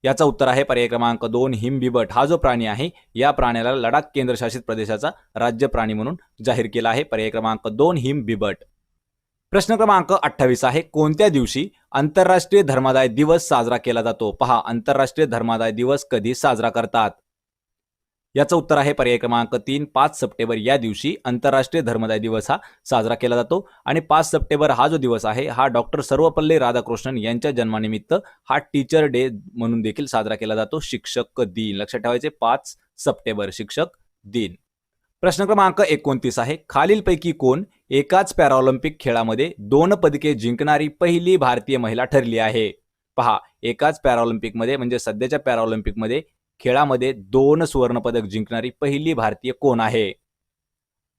याचं उत्तर आहे पर्याय क्रमांक 2 हिमबिबट. हा जो प्राणी आहे या प्राण्याला लडाख केंद्रशासित प्रदेशाचा राज्य प्राणी म्हणून जाहीर केला आहे. पर्याय क्रमांक 2 हिमबिबट. प्रश्न क्रमांक 28 आहे, कोणत्या दिवशी आंतरराष्ट्रीय धर्मादाय दिवस साजरा केला जातो? पहा, आंतरराष्ट्रीय धर्मादाय दिवस कधी साजरा करतात? याचं उत्तर आहे पर्याय क्रमांक 3 5 सप्टेंबर या दिवशी आंतरराष्ट्रीय धर्मदाय दिवस हा साजरा केला जातो. आणि 5 सप्टेंबर हा जो दिवस आहे हा डॉक्टर सर्वपल्ली राधाकृष्णन यांच्या जन्मानिमित्त हा टीचर डे म्हणून देखील साजरा केला जातो. शिक्षक दिन. लक्षात ठेवायचे, 5 सप्टेंबर शिक्षक दिन. प्रश्न क्रमांक 29 आहे, खालीलपैकी कोण एकाच पॅराऑलिम्पिक खेळामध्ये 2 पदके जिंकणारी पहिली भारतीय महिला ठरली आहे? पहा, एकाच पॅराऑलिम्पिकमध्ये म्हणजे सध्याच्या पॅराऑलिम्पिकमध्ये खेळामध्ये 2 सुवर्ण पदक जिंकणारी पहिली भारतीय कोण आहे?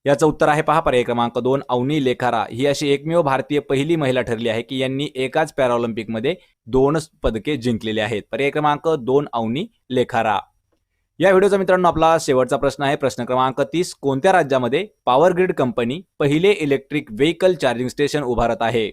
याचं उत्तर आहे पहा पर्याय क्रमांक 2 अवनी लेखारा ही अशी एकमेव भारतीय पहिली महिला ठरली आहे की यांनी एकाच पॅराऑलिम्पिकमध्ये 2 पदके जिंकलेली आहेत. पर्याय क्रमांक 2 अवनी लेखारा. या व्हिडिओचा मित्रांनो आपला शेवटचा प्रश्न आहे. प्रश्न क्रमांक 30 कोणत्या राज्यामध्ये पॉवर ग्रिड कंपनी पहिले इलेक्ट्रिक व्हेकल चार्जिंग स्टेशन उभारत आहे?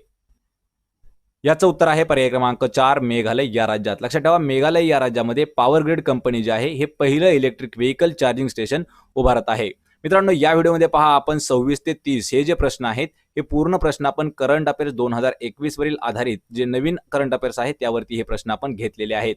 याचं उत्तर आहे पर्याय क्रमांक 4 मेघालय या राज्यात. लक्षात ठेवा मेघालय या राज्यामध्ये पॉवर ग्रिड कंपनी जे आहे हे पहिलं इलेक्ट्रिक व्हेकल चार्जिंग स्टेशन उभारत आहे. मित्रांनो या व्हिडिओमध्ये पहा आपण 26 ते 30 हे जे प्रश्न आहेत हे पूर्ण प्रश्न आपण करंट अफेअर्स 2021 वरील आधारित जे नवीन करंट अफेअर्स आहेत त्यावरती हे प्रश्न आपण घेतलेले आहेत.